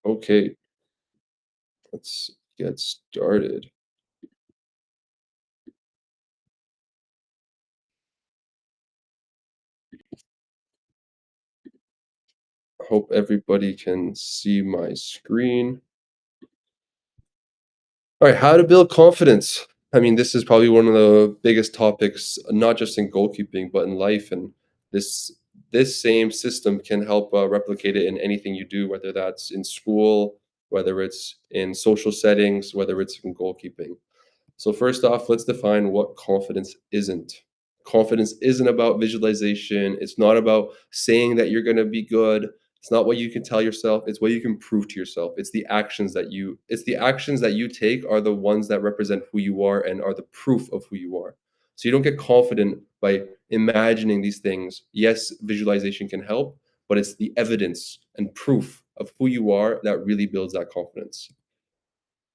Okay, let's get started. Hope everybody can see my screen. All right, how to build confidence. I mean, this is probably one of the biggest topics, not just in goalkeeping, but in life. And this this same system can help replicate it in anything you do, whether that's in school, whether it's in social settings, whether it's in goalkeeping. So first off, let's define what confidence isn't. Confidence isn't about visualization. It's not about saying that you're going to be good. It's not what you can tell yourself, it's what you can prove to yourself. It's the actions that you take are the ones that represent who you are and are the proof of who you are. So you don't get confident by imagining these things. Yes, visualization can help, but it's the evidence and proof of who you are that really builds that confidence.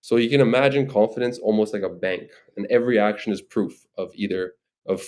So you can imagine confidence almost like a bank, and every action is proof of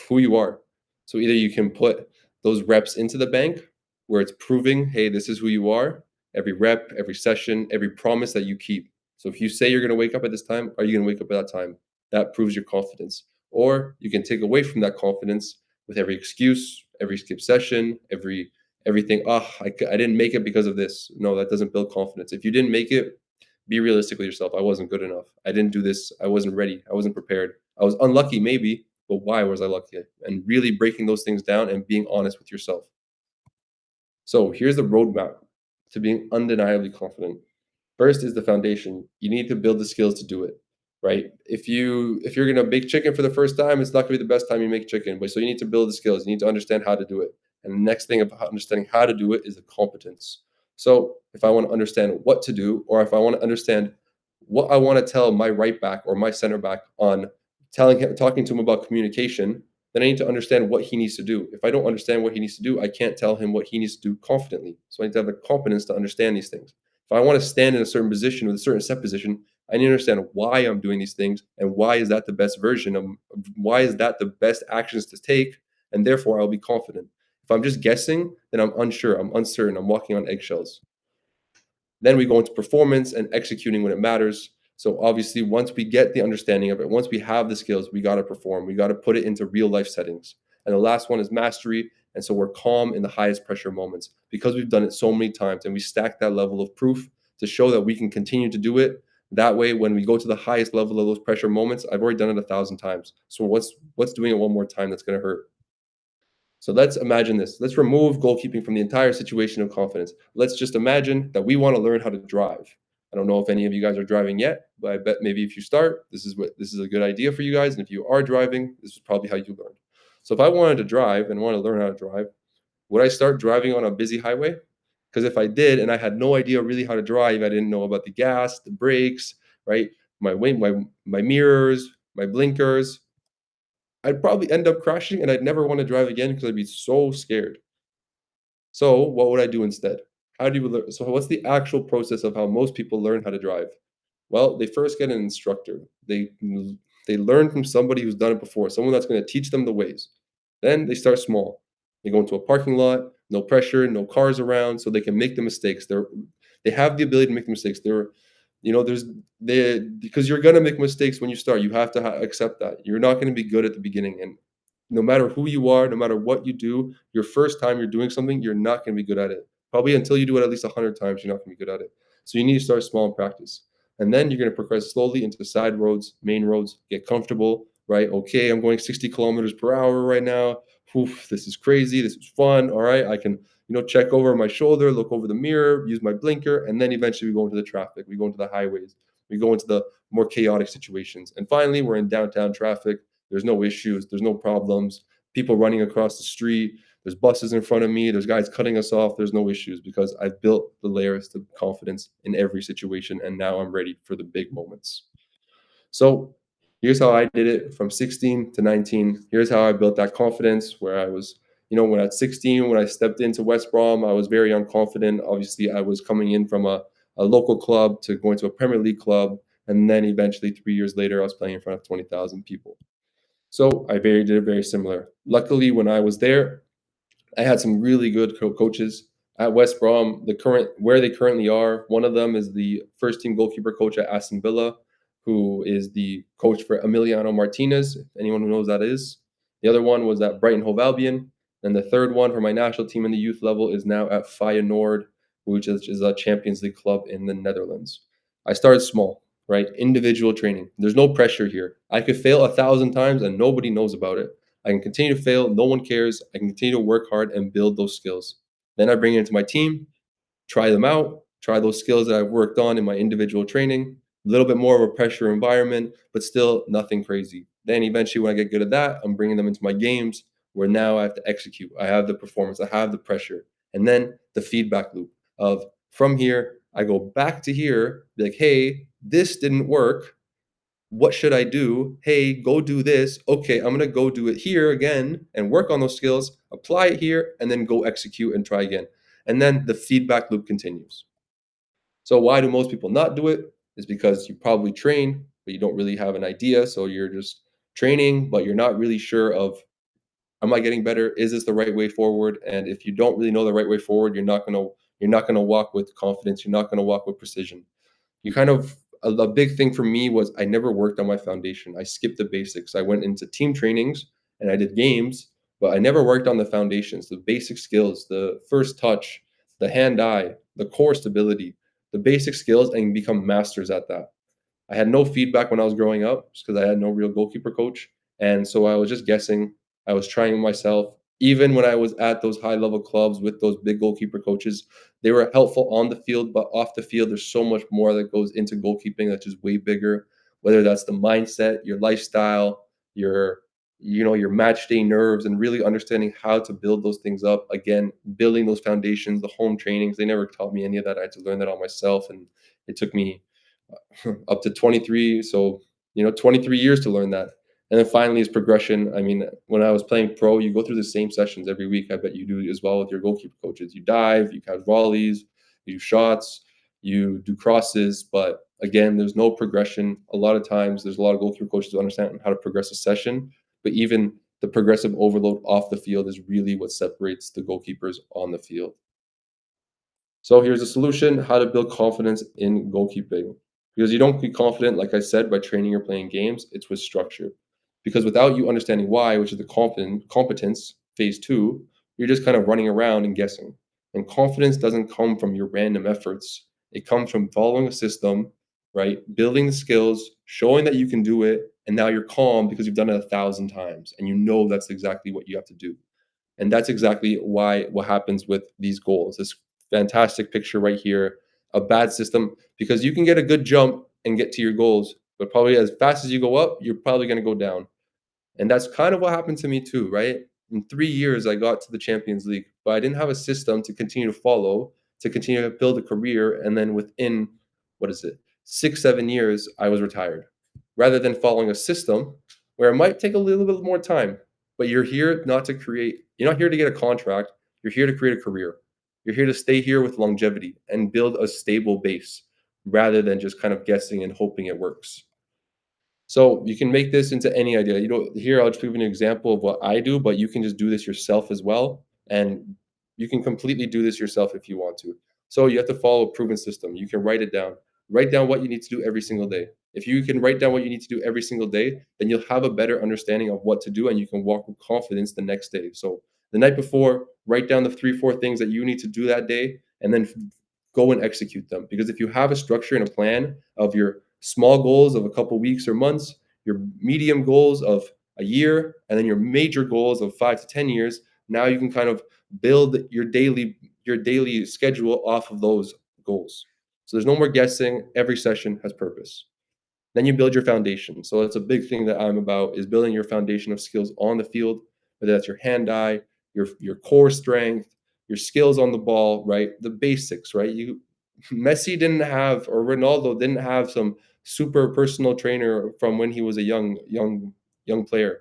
who you are. So either you can put those reps into the bank where it's proving, hey, this is who you are, every rep, every session, every promise that you keep. So if you say you're going to wake up at this time, are you going to wake up at that time? That proves your confidence. Or you can take away from that confidence with every excuse, every skip session, everything. Oh, I didn't make it because of this. No, that doesn't build confidence. If you didn't make it, be realistic with yourself. I wasn't good enough. I didn't do this. I wasn't ready. I wasn't prepared. I was unlucky, maybe, but why was I lucky? And really breaking those things down and being honest with yourself. So here's the roadmap to being undeniably confident. First is the foundation. You need to build the skills to do it, right? If you're gonna make chicken for the first time, it's not gonna be the best time you make chicken. But so you need to build the skills. You need to understand how to do it. And the next thing about understanding how to do it is the competence. So if I want to understand what to do, or if I want to understand what I want to tell my right back or my center back on talking to him about communication, then I need to understand what he needs to do. If I don't understand what he needs to do, I can't tell him what he needs to do confidently. So I need to have the competence to understand these things. If I want to stand in a certain position with a certain set position, I need to understand why I'm doing these things and why is that the best version of why is that the best actions to take, and therefore I'll be confident. If I'm just guessing, then I'm unsure, I'm uncertain, I'm walking on eggshells. Then we go into performance and executing when it matters. So obviously, once we get the understanding of it, once we have the skills, we got to perform. We got to put it into real life settings. And the last one is mastery. And so we're calm in the highest pressure moments because we've done it so many times and we stack that level of proof to show that we can continue to do it. That way, when we go to the highest level of those pressure moments, I've already done it 1,000 times. So what's doing it one more time that's going to hurt? So let's imagine this. Let's remove goalkeeping from the entire situation of confidence. Let's just imagine that we want to learn how to drive. I don't know if any of you guys are driving yet, but I bet maybe if you start, this is a good idea for you guys. And if you are driving, this is probably how you learn. So if I wanted to drive and want to learn how to drive, would I start driving on a busy highway? Because if I did and I had no idea really how to drive, I didn't know about the gas, the brakes, right? My mirrors, my blinkers, I'd probably end up crashing and I'd never want to drive again because I'd be so scared. So, what would I do instead? How do you learn? So, what's the actual process of how most people learn how to drive? Well, they first get an instructor. They learn from somebody who's done it before, someone that's going to teach them the ways. Then they start small. They go into a parking lot, no pressure, no cars around, so they can make the mistakes. They have the ability to make the mistakes. There's they because you're gonna make mistakes when you start. You have to accept that you're not going to be good at the beginning, and no matter who you are, no matter what you do, your first time you're doing something, you're not going to be good at it. Probably until you do it at least 100 times, you're not going to be good at it. So you need to start small and practice. And then you're going to progress slowly into the side roads, main roads, get comfortable, right? Okay, I'm going 60 kilometers per hour right now. Oof, this is crazy. This is fun. All right, I can, check over my shoulder, look over the mirror, use my blinker, and then eventually we go into the traffic. We go into the highways. We go into the more chaotic situations. And finally, we're in downtown traffic. There's no issues. There's no problems. People running across the street. There's buses in front of me. There's guys cutting us off. There's no issues because I've built the layers of confidence in every situation. And now I'm ready for the big moments. So here's how I did it from 16 to 19. Here's how I built that confidence where I was, when at 16, when I stepped into West Brom, I was very unconfident. Obviously, I was coming in from a local club to going to a Premier League club. And then eventually, 3 years later, I was playing in front of 20,000 people. So I did it very similar. Luckily, when I was there, I had some really good coaches. At West Brom, where they currently are, one of them is the first team goalkeeper coach at Aston Villa, who is the coach for Emiliano Martinez, if anyone who knows that is. The other one was at Brighton Hove Albion. And the third one for my national team in the youth level is now at Feyenoord, which is a Champions League club in the Netherlands. I started small, right? Individual training. There's no pressure here. I could fail 1,000 times and nobody knows about it. I can continue to fail. No one cares. I can continue to work hard and build those skills. Then I bring it into my team, try them out, try those skills that I've worked on in my individual training, a little bit more of a pressure environment, but still nothing crazy. Then eventually, when I get good at that, I'm bringing them into my games where now I have to execute. I have the performance, I have the pressure. And then the feedback loop of from here, I go back to here, be like, hey, this didn't work. What should I do? Hey, go do this. Okay, I'm going to go do it here again and work on those skills, apply it here, and then go execute and try again. And then the feedback loop continues. So, why do most people not do it? Is because you probably train, but you don't really have an idea. So, you're just training, but you're not really sure of, am I getting better? Is this the right way forward? And if you don't really know the right way forward, you're not going to walk with confidence. You're not going to walk with precision. You kind of a big thing for me was I never worked on my foundation. I skipped the basics. I went into team trainings and I did games, but I never worked on the foundations, the basic skills, the first touch, the hand-eye, the core stability, the basic skills, and become masters at that. I had no feedback when I was growing up just because I had no real goalkeeper coach. And so I was just guessing. I was trying myself. Even when I was at those high level clubs with those big goalkeeper coaches, they were helpful on the field, but off the field, there's so much more that goes into goalkeeping that's just way bigger. Whether that's the mindset, your lifestyle, your your match day nerves, and really understanding how to build those things up. Again, building those foundations, the home trainings. They never taught me any of that. I had to learn that on myself, and it took me up to 23. So, 23 years to learn that. And then finally is progression. I mean, when I was playing pro, you go through the same sessions every week. I bet you do as well with your goalkeeper coaches. You dive, you catch volleys, you do shots, you do crosses. But again, there's no progression. A lot of times, there's a lot of goalkeeper coaches who understand how to progress a session. But even the progressive overload off the field is really what separates the goalkeepers on the field. So here's a solution: how to build confidence in goalkeeping. Because you don't get confident, like I said, by training or playing games, it's with structure. Because without you understanding why, which is the competence, phase two, you're just kind of running around and guessing. And confidence doesn't come from your random efforts. It comes from following a system, right? Building the skills, showing that you can do it, and now you're calm because you've done it 1,000 times and you know that's exactly what you have to do. And that's exactly why what happens with these goals. This fantastic picture right here, a bad system, because you can get a good jump and get to your goals, but probably as fast as you go up, you're probably going to go down. And that's kind of what happened to me too, right? In 3 years, I got to the Champions League, but I didn't have a system to continue to follow, to continue to build a career. And then within, what is it, 6, 7 years, I was retired. Rather than following a system where it might take a little bit more time, but you're not here to get a contract. You're here to create a career. You're here to stay here with longevity and build a stable base rather than just kind of guessing and hoping it works. So you can make this into any idea. Here I'll just give you an example of what I do, but you can just do this yourself as well. And you can completely do this yourself if you want to. So you have to follow a proven system. You can write it down. Write down what you need to do every single day. If you can write down what you need to do every single day, then you'll have a better understanding of what to do and you can walk with confidence the next day. So the night before, write down the 3, 4 things that you need to do that day and then go and execute them. Because if you have a structure and a plan of your small goals of a couple weeks or months, your medium goals of a year, and then your major goals of 5 to 10 years. Now you can kind of build your daily schedule off of those goals. So there's no more guessing. Every session has purpose. Then you build your foundation. So that's a big thing that I'm about is building your foundation of skills on the field, whether that's your hand-eye, your core strength, your skills on the ball, right? The basics, right? Messi didn't have or Ronaldo didn't have some super personal trainer from when he was a young player.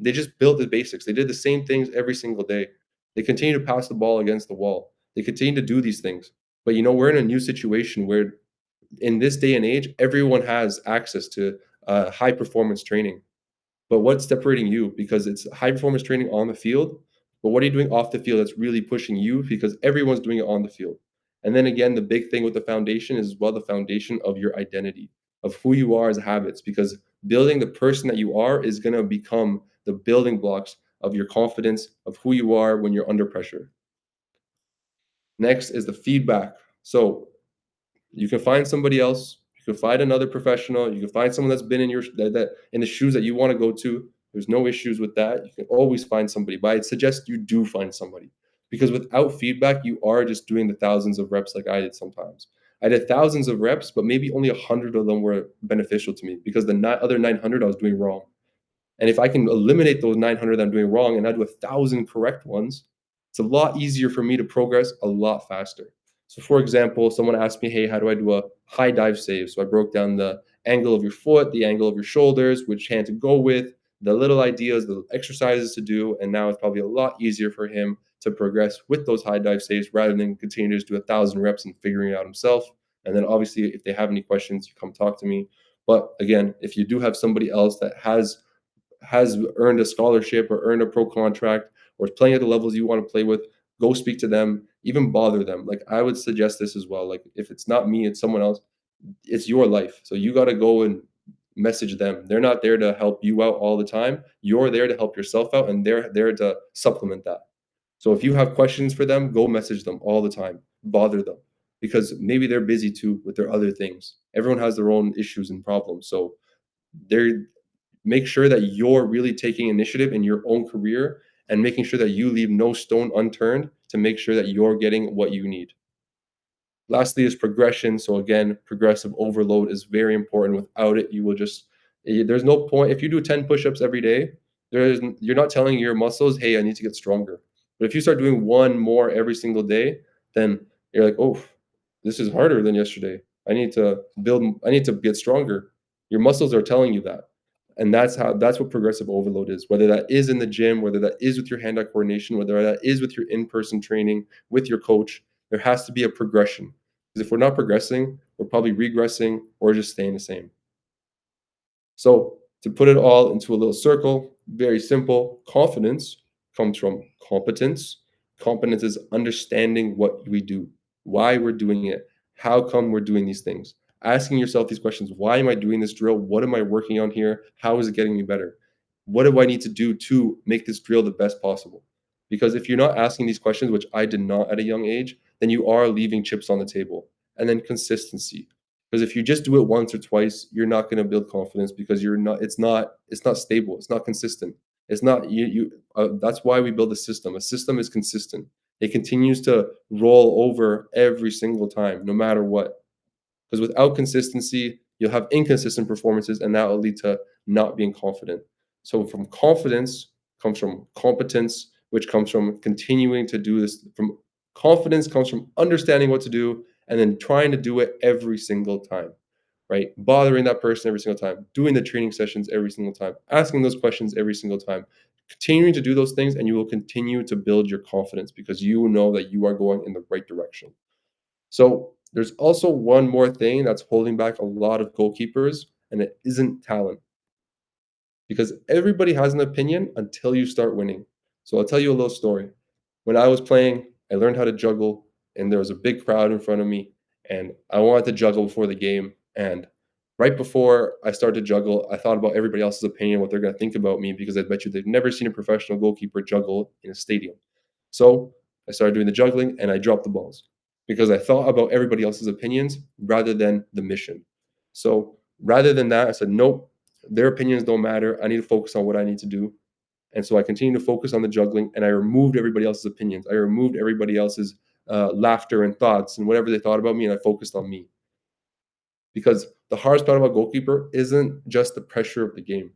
They just built the basics. They did the same things every single day. They continue to pass the ball against the wall. They continue to do these things. But we're in a new situation where in this day and age, everyone has access to high performance training. But what's separating you? Because it's high performance training on the field. But what are you doing off the field that's really pushing you? Because everyone's doing it on the field. And then again, the big thing with the foundation is as well the foundation of your identity, of who you are as habits, because building the person that you are is going to become the building blocks of your confidence, of who you are when you're under pressure. Next is the feedback. So you can find somebody else. You can find another professional. You can find someone that's been in your that in the shoes that you want to go to. There's no issues with that. You can always find somebody, but I'd suggest you do find somebody because without feedback, you are just doing the thousands of reps like I did sometimes. I did thousands of reps, but maybe only 100 of them were beneficial to me because the other 900 I was doing wrong. And if I can eliminate those 900 that I'm doing wrong and I do 1,000 correct ones, it's a lot easier for me to progress a lot faster. So, for example, someone asked me, hey, how do I do a high dive save? So I broke down the angle of your foot, the angle of your shoulders, which hand to go with, the little ideas, the exercises to do. And now it's probably a lot easier for him to progress with those high dive saves rather than continue to just do 1,000 reps and figuring it out himself. And then obviously, if they have any questions, you come talk to me. But again, if you do have somebody else that has earned a scholarship or earned a pro contract or is playing at the levels you want to play with, go speak to them, even bother them. Like I would suggest this as well. Like if it's not me, it's someone else. It's your life. So you got to go and message them. They're not there to help you out all the time. You're there to help yourself out and they're there to supplement that. So if you have questions for them, go message them all the time. Bother them because maybe they're busy too with their other things. Everyone has their own issues and problems. So they're make sure that you're really taking initiative in your own career and making sure that you leave no stone unturned to make sure that you're getting what you need. Lastly is progression. So again, progressive overload is very important. Without it, you will just there's no point if you do 10 push-ups every day, you're not telling your muscles, "Hey, I need to get stronger." But if you start doing one more every single day, then you're like, "Oh, this is harder than yesterday. I need to get stronger." Your muscles are telling you that. And that's what progressive overload is. Whether that is in the gym, whether that is with your hand-eye coordination, whether that is with your in-person training with your coach, there has to be a progression. Because if we're not progressing, we're probably regressing or just staying the same. So, to put it all into a little circle, very simple. Confidence comes from competence. Competence is understanding what we do, why we're doing it, how come we're doing these things. Asking yourself these questions: why am I doing this drill? What am I working on here? How is it getting me better? What do I need to do to make this drill the best possible? Because if you're not asking these questions, which I did not at a young age, then you are leaving chips on the table. And then consistency. Because if you just do it once or twice, you're not going to build confidence because you're not. It's not stable. It's not consistent. It's not you. That's why we build a system. A system is consistent. It continues to roll over every single time, no matter what. Because without consistency, you'll have inconsistent performances, and that will lead to not being confident. So from confidence comes from competence, which comes from continuing to do this. From confidence comes from understanding what to do and then trying to do it every single time, right? Bothering that person every single time, doing the training sessions every single time, asking those questions every single time, continuing to do those things, and you will continue to build your confidence because you know that you are going in the right direction. So there's also one more thing that's holding back a lot of goalkeepers, and it isn't talent. Because everybody has an opinion until you start winning. So I'll tell you a little story. When I was playing, I learned how to juggle, and there was a big crowd in front of me, and I wanted to juggle before the game. And right before I started to juggle, I thought about everybody else's opinion, what they're going to think about me, because I bet you they've never seen a professional goalkeeper juggle in a stadium. So I started doing the juggling, and I dropped the balls because I thought about everybody else's opinions rather than the mission. So rather than that, I said, nope, their opinions don't matter. I need to focus on what I need to do. And so I continued to focus on the juggling and I removed everybody else's opinions. I removed everybody else's laughter and thoughts and whatever they thought about me, and I focused on me. Because the hardest part about goalkeeper isn't just the pressure of the game,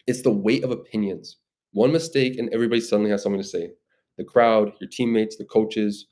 it's the weight of opinions. One mistake, and everybody suddenly has something to say. The crowd, your teammates, the coaches,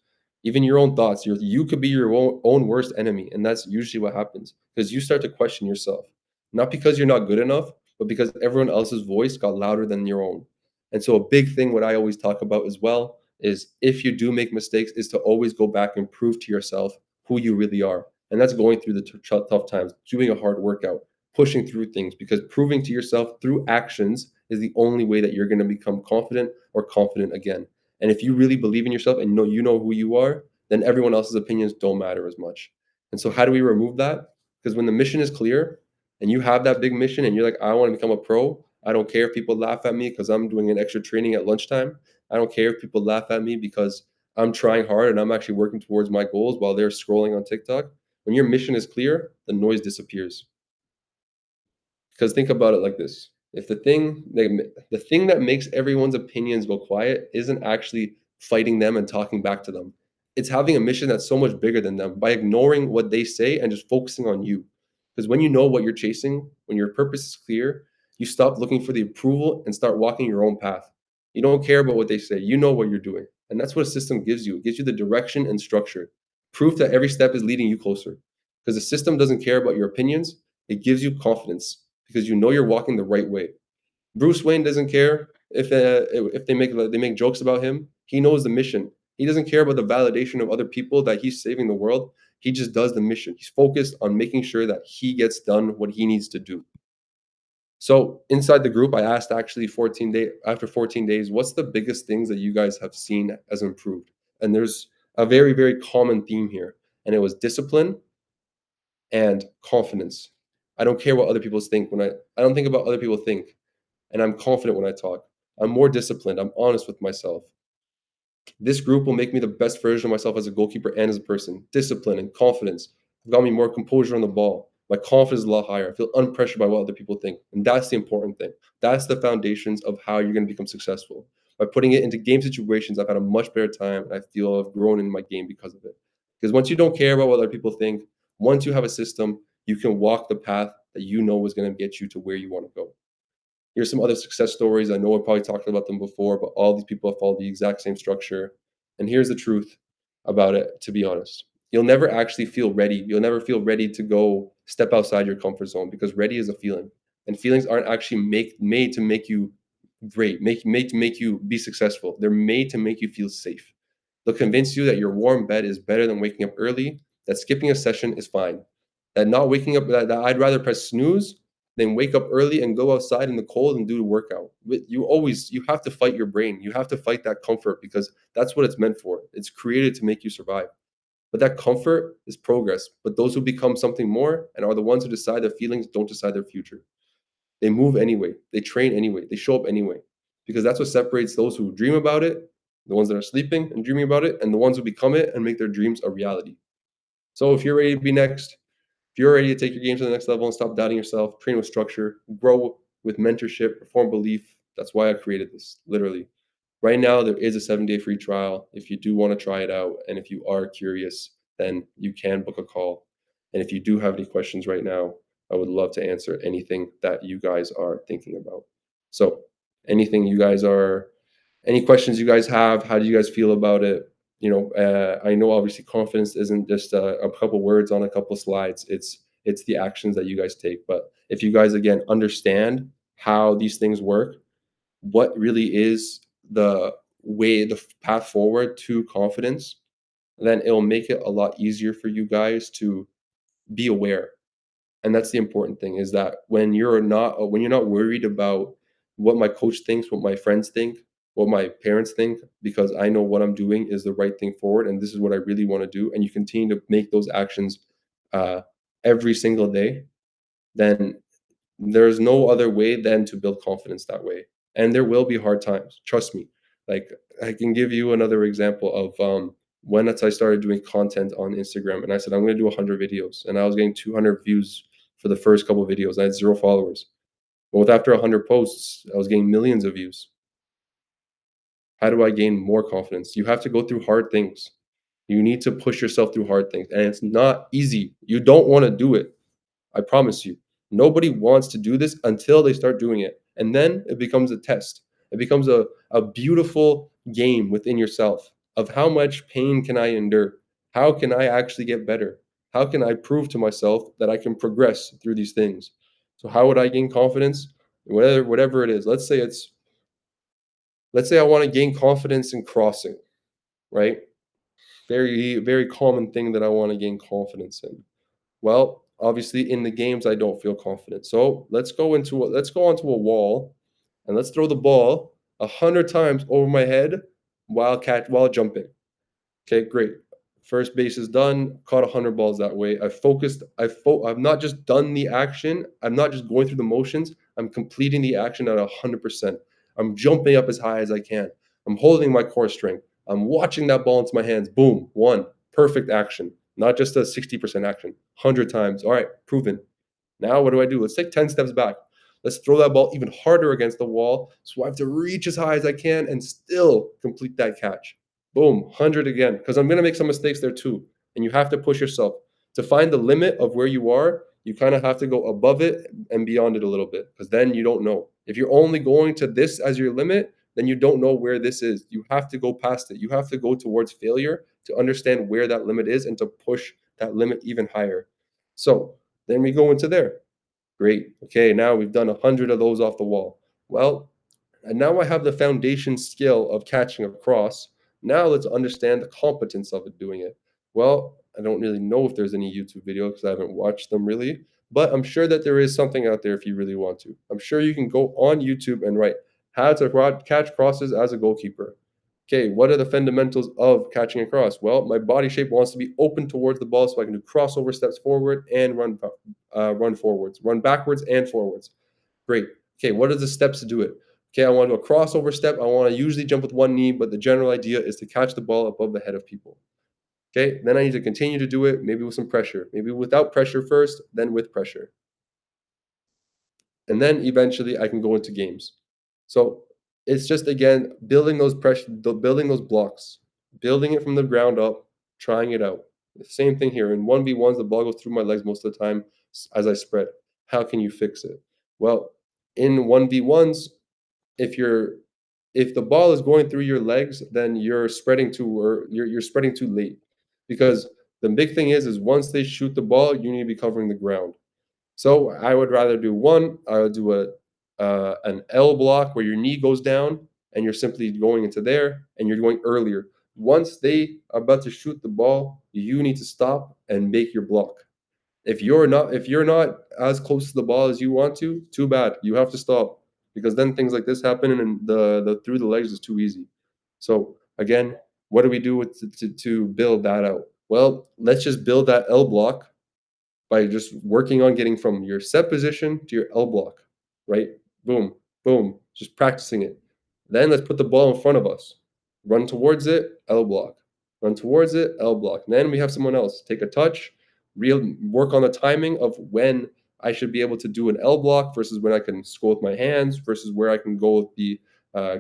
even your own thoughts. You could be your own worst enemy. And that's usually what happens because you start to question yourself. Not because you're not good enough, but because everyone else's voice got louder than your own. And so, a big thing, what I always talk about as well, is if you do make mistakes, is to always go back and prove to yourself who you really are. And that's going through the tough times, doing a hard workout, pushing through things because proving to yourself through actions is the only way that you're going to become confident or confident again. And if you really believe in yourself and know you know who you are, then everyone else's opinions don't matter as much. And so how do we remove that? Because when the mission is clear and you have that big mission and you're like, I want to become a pro, I don't care if people laugh at me because I'm doing an extra training at lunchtime. I don't care if people laugh at me because I'm trying hard and I'm actually working towards my goals while they're scrolling on TikTok. When your mission is clear, the noise disappears. Because think about it like this. If the thing that makes everyone's opinions go quiet isn't actually fighting them and talking back to them. It's having a mission that's so much bigger than them by ignoring what they say and just focusing on you. Because when you know what you're chasing, when your purpose is clear, you stop looking for the approval and start walking your own path. You don't care about what they say. You know what you're doing. And that's what a system gives you. It gives you the direction and structure. Proof that every step is leading you closer. Because the system doesn't care about your opinions, it gives you confidence because you know you're walking the right way. Bruce Wayne doesn't care if they make jokes about him. He knows the mission. He doesn't care about the validation of other people that he's saving the world. He just does the mission. He's focused on making sure that he gets done what he needs to do. So inside the group, I asked actually 14 days, what's the biggest things that you guys have seen as improved? And there's a very, very common theme here. And it was discipline and confidence. I don't care what other people think I don't think about other people think, and I'm confident when I talk. I'm more disciplined. I'm honest with myself. This group will make me the best version of myself as a goalkeeper and as a person. Discipline and confidence have got me more composure on the ball. My confidence is a lot higher. I feel unpressured by what other people think. And that's the important thing. That's the foundations of how you're going to become successful. By putting it into game situations, I've had a much better time. And I feel I've grown in my game because of it. Because once you don't care about what other people think, once you have a system, you can walk the path that you know is going to get you to where you want to go. Here's some other success stories. I know I probably talked about them before, but all these people have followed the exact same structure. And here's the truth about it, to be honest. You'll never actually feel ready. You'll never feel ready to go step outside your comfort zone because ready is a feeling. And feelings aren't actually made to make you great, made to make you be successful. They're made to make you feel safe. They'll convince you that your warm bed is better than waking up early, that skipping a session is fine, that not waking up, that I'd rather press snooze than wake up early and go outside in the cold and do the workout. You have to fight your brain. You have to fight that comfort because that's what it's meant for. It's created to make you survive. But that comfort is progress. But those who become something more and are the ones who decide their feelings don't decide their future. They move anyway. They train anyway. They show up anyway. Because that's what separates those who dream about it, the ones that are sleeping and dreaming about it, and the ones who become it and make their dreams a reality. So if you're ready to be next, if you're ready to take your game to the next level and stop doubting yourself, train with structure, grow with mentorship, reform belief, that's why I created this, literally. Right now, there is a 7-day free trial if you do want to try it out. And if you are curious, then you can book a call. And if you do have any questions right now, I would love to answer anything that you guys are thinking about. So, anything you guys are, any questions you guys have, how do you guys feel about it? I know obviously confidence isn't just a couple words on a couple slides. It's the actions that you guys take. But if you guys again understand how these things work, what really is the path forward to confidence, then it'll make it a lot easier for you guys to be aware. And that's the important thing is that when you're not worried about what my coach thinks, what my friends think, what my parents think, because I know what I'm doing is the right thing forward, and this is what I really want to do, and you continue to make those actions uh, every single day, then there's no other way than to build confidence that way. And there will be hard times. Trust me. Like I can give you another example of when I started doing content on Instagram, and I said I'm going to do 100 videos, and I was getting 200 views for the first couple of videos. I had 0 followers. But with after 100 posts, I was getting millions of views. How do I gain more confidence? You have to go through hard things. You need to push yourself through hard things, and it's not easy. You don't want to do it. I promise you. Nobody wants to do this until they start doing it. And then it becomes a test. It becomes a beautiful game within yourself of how much pain can I endure? How can I actually get better? How can I prove to myself that I can progress through these things? So how would I gain confidence? Whatever it is. Let's say I want to gain confidence in crossing, right? Very, very common thing that I want to gain confidence in. Well, obviously in the games I don't feel confident. So let's go onto a wall and let's throw the ball 100 times over my head while jumping. Okay, great. First base is done. Caught 100 balls that way. I focused. I've not just done the action. I'm not just going through the motions. I'm completing the action at 100%. I'm jumping up as high as I can. I'm holding my core strength. I'm watching that ball into my hands. Boom, one perfect action. Not just a 60% action. 100 times. All right, proven. Now what do I do? Let's take 10 steps back. Let's throw that ball even harder against the wall. So I have to reach as high as I can and still complete that catch. Boom, 100 again, because I'm going to make some mistakes there too. And you have to push yourself. To find the limit of where you are, you kind of have to go above it and beyond it a little bit, because then you don't know. If you're only going to this as your limit, then you don't know where this is. You have to go past it. You have to go towards failure to understand where that limit is and to push that limit even higher. So then we go into there. Great. Okay, now we've done 100 of those off the wall. Well, and now I have the foundation skill of catching across. Now let's understand the competence of it doing it. Well, I don't really know if there's any YouTube video because I haven't watched them really, but I'm sure that there is something out there if you really want to. I'm sure you can go on YouTube and write how to catch crosses as a goalkeeper. Okay, what are the fundamentals of catching a cross? Well, my body shape wants to be open towards the ball so I can do crossover steps forward and run forwards, run backwards and forwards. Great. Okay, what are the steps to do it? Okay, I want to do a crossover step. I want to usually jump with one knee, but the general idea is to catch the ball above the head of people. Okay, then I need to continue to do it, maybe with some pressure, maybe without pressure first, then with pressure. And then eventually I can go into games. So it's just again building those blocks, building it from the ground up, trying it out. The same thing here. In 1v1s, the ball goes through my legs most of the time as I spread. How can you fix it? Well, in 1v1s, if you're if the ball is going through your legs, then you're spreading too late. Because the big thing is once they shoot the ball, you need to be covering the ground. So I would rather do one. I would do a an L block where your knee goes down and you're simply going into there and you're going earlier. Once they are about to shoot the ball, you need to stop and make your block. If you're not as close to the ball as you want to, too bad. You have to stop because then things like this happen and the through the legs is too easy. So again, what do we do to build that out? Well, let's just build that L block by just working on getting from your set position to your L block, right? Boom, boom, just practicing it. Then let's put the ball in front of us. Run towards it, L block. Run towards it, L block. And then we have someone else take a touch, work on the timing of when I should be able to do an L block versus when I can go with my hands versus where I can go with the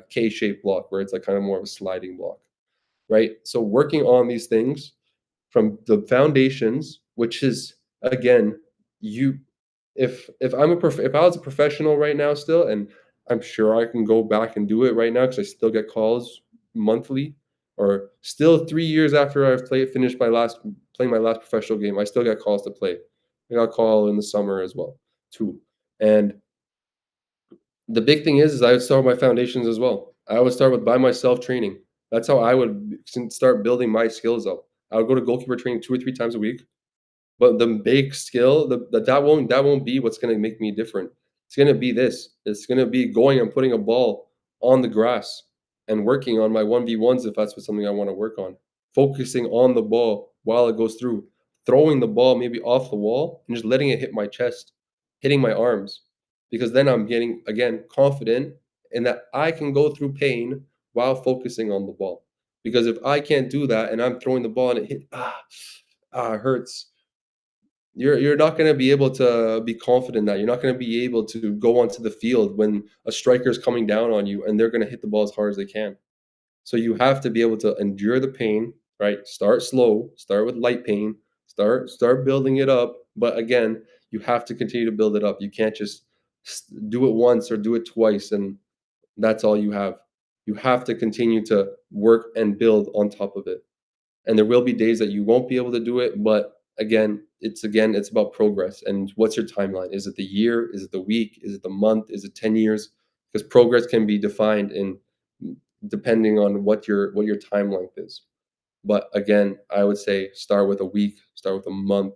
K-shaped block where it's like kind of more of a sliding block, right? So working on these things from the foundations, which is again, you if I was a professional right now still, and I'm sure I can go back and do it right now because I still get calls monthly, or still 3 years after I've finished playing my last professional game, I still get calls to play. I got a call in the summer as well, too. And the big thing is I would start with my foundations as well. I would start with by myself training. That's how I would start building my skills up. I would go to goalkeeper training 2 or 3 times a week, but the big skill, that won't be what's gonna make me different. It's gonna be this. It's gonna be going and putting a ball on the grass and working on my 1v1s if that's what something I wanna work on. Focusing on the ball while it goes through, throwing the ball maybe off the wall and just letting it hit my chest, hitting my arms, because then I'm getting, again, confident in that I can go through pain while focusing on the ball. Because if I can't do that and I'm throwing the ball and it it hurts, you're not gonna be able to be confident in that. You're not gonna be able to go onto the field when a striker is coming down on you and they're gonna hit the ball as hard as they can. So you have to be able to endure the pain, right? Start slow, start with light pain, start building it up. But again, you have to continue to build it up. You can't just do it once or do it twice and that's all you have. You have to continue to work and build on top of it. And there will be days that you won't be able to do it, but again, it's about progress and what's your timeline? Is it the year? Is it the week? Is it the month? Is it 10 years? Because progress can be defined in depending on what your time length is. But again, I would say start with a week, start with a month,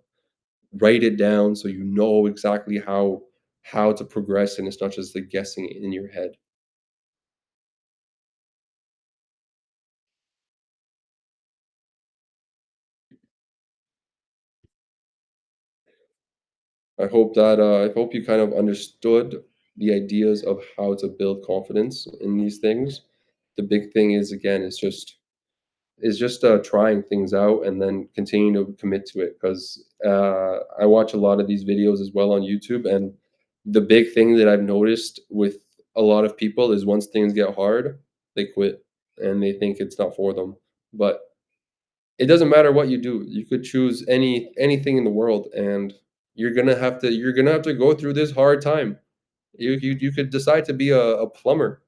write it down so you know exactly how to progress and it's not just like guessing in your head. I hope you kind of understood the ideas of how to build confidence in these things. The big thing is again is just trying things out and then continuing to commit to it because I watch a lot of these videos as well on YouTube, and the big thing that I've noticed with a lot of people is once things get hard, they quit and they think it's not for them. But it doesn't matter what you do. You could choose anything in the world, and you're gonna have to go through this hard time. You could decide to be a plumber,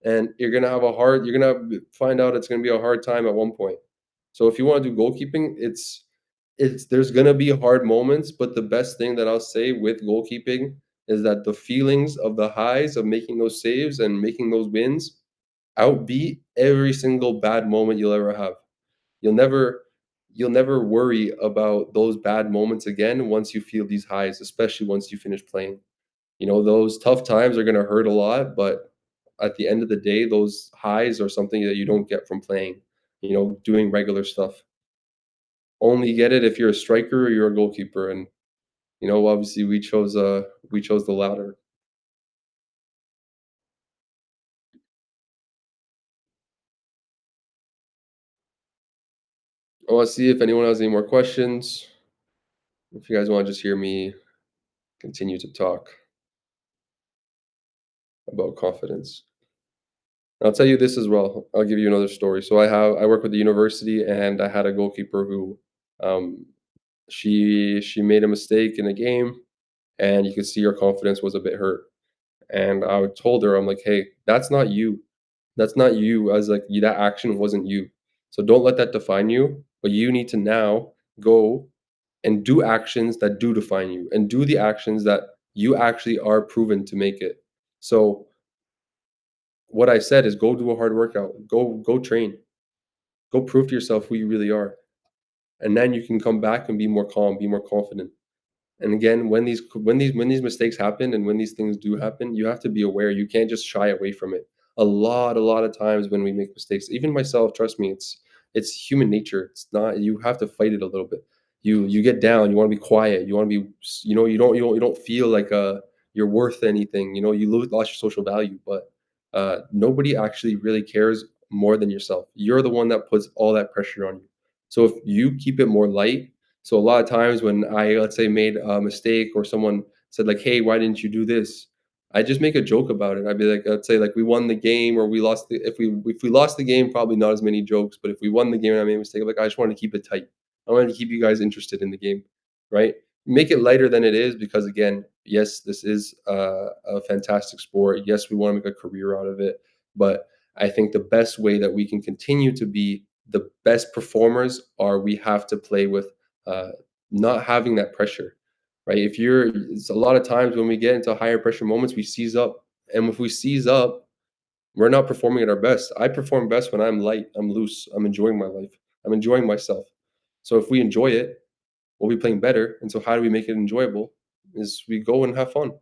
and you're gonna find out it's gonna be a hard time at one point. So if you wanna do goalkeeping, it's there's gonna be hard moments, but the best thing that I'll say with goalkeeping is that the feelings of the highs of making those saves and making those wins outbeat every single bad moment you'll ever have. You'll never you'll never worry about those bad moments again once you feel these highs, especially once you finish playing. You know, those tough times are gonna hurt a lot, but at the end of the day, those highs are something that you don't get from playing, doing regular stuff. Only get it if you're a striker or you're a goalkeeper, and, obviously we chose the latter. I wanna see if anyone has any more questions, if you guys wanna just hear me continue to talk about confidence. I'll tell you this as well. I'll give you another story. So I work with the university, and I had a goalkeeper who, um, she made a mistake in a game, and you could see her confidence was a bit hurt. And I told her, I'm like, "Hey, that's not you. That's not you. As like that action wasn't you. So don't let that define you. But you need to now go and do actions that do define you, and do the actions that you actually are proven to make it." So what I said is, go do a hard workout. Go train. Go prove to yourself who you really are, and then you can come back and be more calm, be more confident. And again, when these mistakes happen and when these things do happen, you have to be aware. You can't just shy away from it. A lot of times when we make mistakes, even myself, trust me, it's human nature. It's not you have to fight it a little bit. You get down, you want to be quiet, you want to be you don't feel like you're worth anything. You lost your social value, but nobody actually really cares more than yourself. You're the one that puts all that pressure on you. So if you keep it more light, so a lot of times when I, let's say, made a mistake or someone said like, "Hey, why didn't you do this?" I just make a joke about it. I'd be like, I'd say like, "We won the game or we lost the if we lost the game, probably not as many jokes, but if we won the game and I made a mistake, I'm like, I just wanted to keep it tight. I wanted to keep you guys interested in the game, right? Make it lighter than it is because again, yes, this is a fantastic sport. Yes, we want to make a career out of it, but I think the best way that we can continue to be the best performers are we have to play with uh, not having that pressure, right? If you're, it's a lot of times when we get into higher pressure moments, we seize up, and if we seize up, we're not performing at our best. I perform best when I'm light, I'm loose, I'm enjoying my life, I'm enjoying myself. So if we enjoy it, we'll be playing better. And so, how do we make it enjoyable? Is we go and have fun.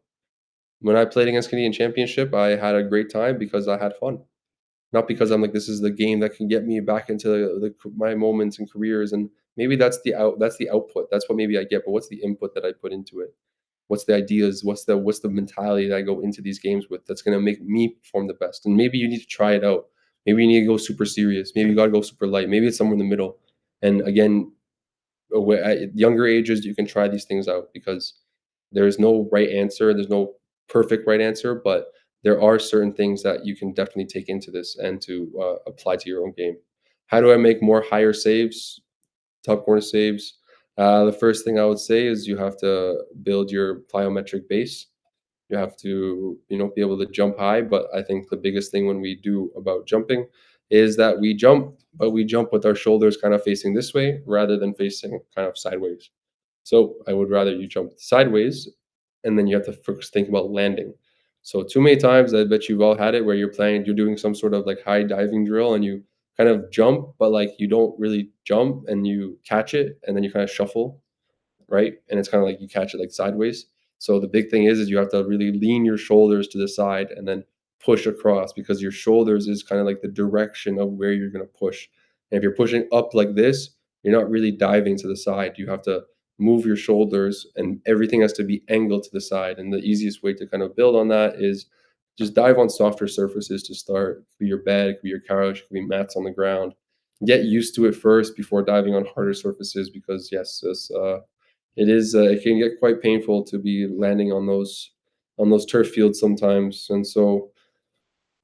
When I played against Canadian Championship, I had a great time because I had fun. Not because I'm like, this is the game that can get me back into my moments and careers, and maybe that's the output. That's what maybe I get, but what's the input that I put into it? What's the ideas? What's the mentality that I go into these games with that's gonna make me perform the best? And maybe you need to try it out. Maybe you need to go super serious. Maybe you gotta go super light. Maybe it's somewhere in the middle. And again, at younger ages, you can try these things out because there's no right answer. There's no perfect right answer, but there are certain things that you can definitely take into this and to apply to your own game. How do I make more higher saves, top corner saves? The first thing I would say is you have to build your plyometric base. You have to, be able to jump high. But I think the biggest thing when we do about jumping is that we jump, but we jump with our shoulders kind of facing this way rather than facing kind of sideways. So I would rather you jump sideways, and then you have to first think about landing. So too many times, I bet you've all had it where you're doing some sort of like high diving drill, and you kind of jump, but like you don't really jump, and you catch it, and then you kind of shuffle, right? And it's kind of like you catch it like sideways. So the big thing is you have to really lean your shoulders to the side and then push across, because your shoulders is kind of like the direction of where you're going to push. And if you're pushing up like this, you're not really diving to the side. You have to move your shoulders, and everything has to be angled to the side. And the easiest way to kind of build on that is just dive on softer surfaces to start. It could be your bed, it could be your couch, it could be mats on the ground. Get used to it first before diving on harder surfaces because yes, it can get quite painful to be landing on those turf fields sometimes. And so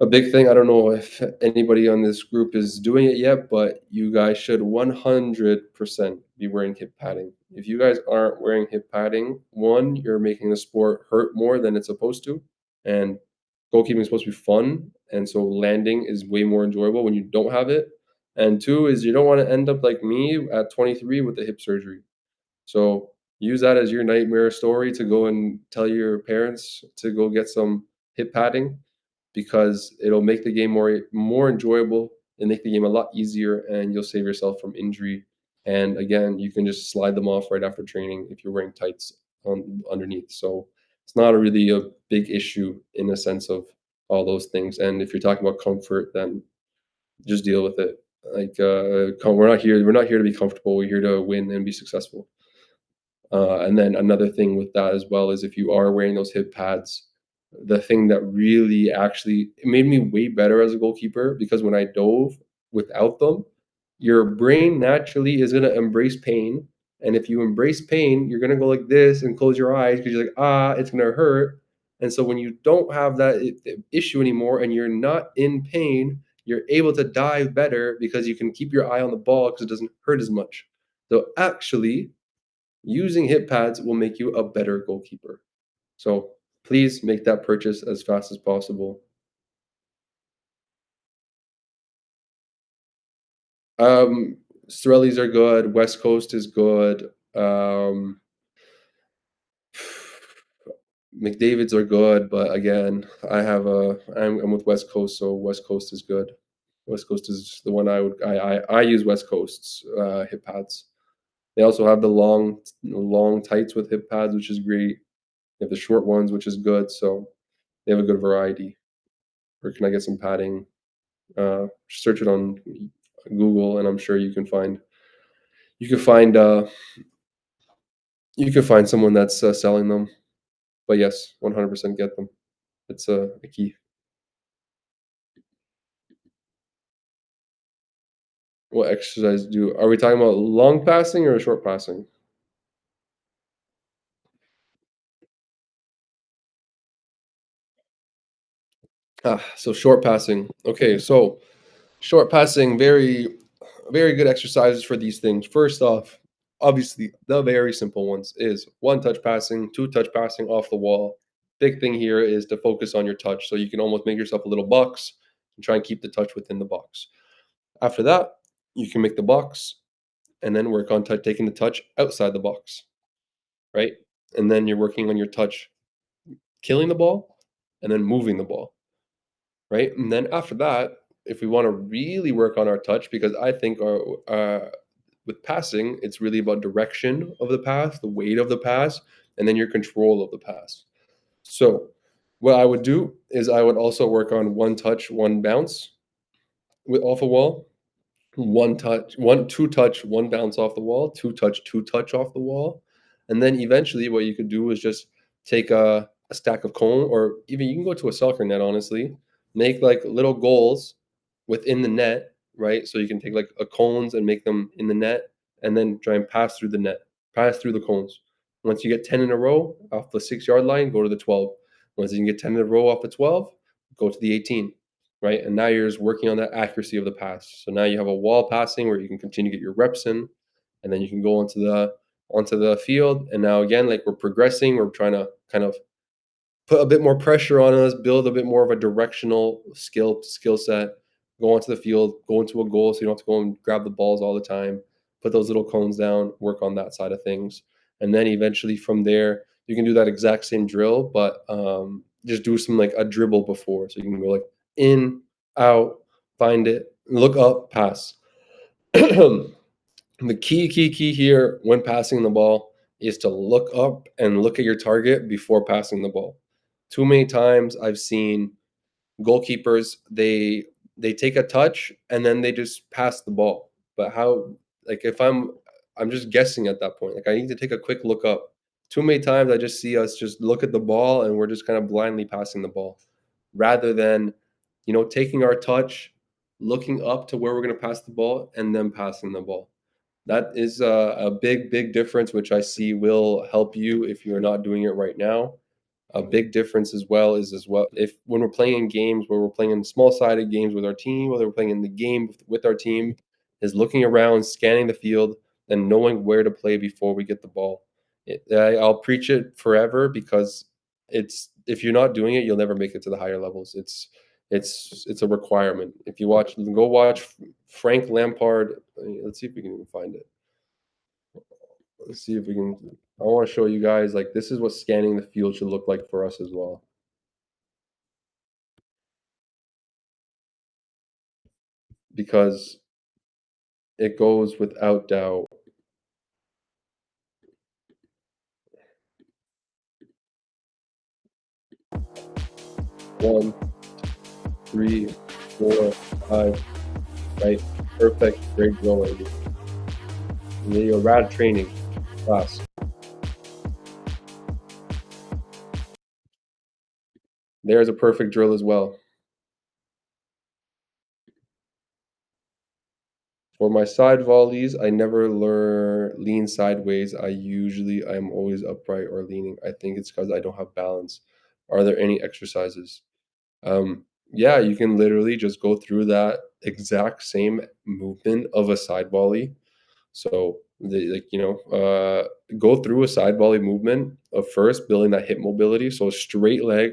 a big thing, I don't know if anybody on this group is doing it yet, but you guys should 100% be wearing hip padding. If you guys aren't wearing hip padding, one, you're making the sport hurt more than it's supposed to, and goalkeeping is supposed to be fun, and so landing is way more enjoyable when you don't have it. And two is you don't want to end up like me at 23 with the hip surgery. So use that as your nightmare story to go and tell your parents to go get some hip padding because it'll make the game more enjoyable and make the game a lot easier, and you'll save yourself from injury. And again, you can just slide them off right after training if you're wearing tights on underneath. So it's not a really a big issue in a sense of all those things. And if you're talking about comfort, then just deal with it. Like we're not here to be comfortable. We're here to win and be successful. And then another thing with that as well is if you are wearing those hip pads, the thing that really actually it made me way better as a goalkeeper because when I dove without them, your brain naturally is gonna embrace pain. And if you embrace pain, you're gonna go like this and close your eyes because you're like, ah, it's gonna hurt. And so when you don't have that issue anymore and you're not in pain, you're able to dive better because you can keep your eye on the ball because it doesn't hurt as much. So actually, using hip pads will make you a better goalkeeper. So please make that purchase as fast as possible. Um, Sorellis are good. West Coast is good. McDavid's are good, but again, I'm with West Coast, so West Coast is good. West Coast is the one I use West Coast's hip pads. They also have the long tights with hip pads, which is great. They have the short ones, which is good. So they have a good variety. Or can I get some padding? Search it on Google, and I'm sure you can find you can find someone that's selling them. But yes, 100% get them. It's a key. What exercise do? Are we talking about long passing or short passing? So short passing. Okay, so short passing, very good exercises for these things. First off, obviously, the very simple ones is one touch passing, two touch passing off the wall. Big thing here is to focus on your touch. So you can almost make yourself a little box and try and keep the touch within the box. After that, you can make the box and then work on taking the touch outside the box, right? And then you're working on your touch, killing the ball and then moving the ball, right? And then after that, if we want to really work on our touch, because I think with passing, it's really about direction of the pass, the weight of the pass, and then your control of the pass. So, what I would do is I would also work on one touch, one bounce with off a wall, one touch, one two touch, one bounce off the wall, two touch off the wall, and then eventually what you could do is just take a stack of cone, or even you can go to a soccer net. Honestly, make like little goals within the net, right? So you can take like a cones and make them in the net, and then try and pass through the net, pass through the cones. Once you get 10 in a row off the 6 yard line, go to the 12. Once you can get 10 in a row off the 12, go to the 18, right? And now you're just working on that accuracy of the pass. So now you have a wall passing where you can continue to get your reps in, and then you can go onto the field. And now again, like we're progressing, we're trying to kind of put a bit more pressure on us, build a bit more of a directional skill set, go onto the field, go into a goal so you don't have to go and grab the balls all the time. Put those little cones down, work on that side of things. And then eventually from there, you can do that exact same drill, but just do some like a dribble before. So you can go like in, out, find it, look up, pass. The key here when passing the ball is to look up and look at your target before passing the ball. Too many times I've seen goalkeepers, they take a touch and then they just pass the ball. But how, like if I'm just guessing at that point. Like, I need to take a quick look up. Too many times I just see us just look at the ball and we're just kind of blindly passing the ball rather than, taking our touch, looking up to where we're going to pass the ball and then passing the ball. That is a big, big difference, which I see will help you if you're not doing it right now. A big difference as well if when we're playing in games where we're playing in small-sided games with our team, whether we're playing in the game with our team, is looking around, scanning the field, and knowing where to play before we get the ball. I'll preach it forever because it's if you're not doing it, you'll never make it to the higher levels. It's a requirement. If you go watch Frank Lampard. Let's see if we can even find it. Let's see if we can. I want to show you guys like this is what scanning the field should look like for us as well. Because it goes without doubt. 1, 3, 4, 5, right? Perfect, great goal, lady. You're rad training class. There's a perfect drill as well. For my side volleys, I never lean sideways. I'm always upright or leaning. I think it's because I don't have balance. Are there any exercises? Yeah, you can literally just go through that exact same movement of a side volley. So go through a side volley movement of first building that hip mobility. So a straight leg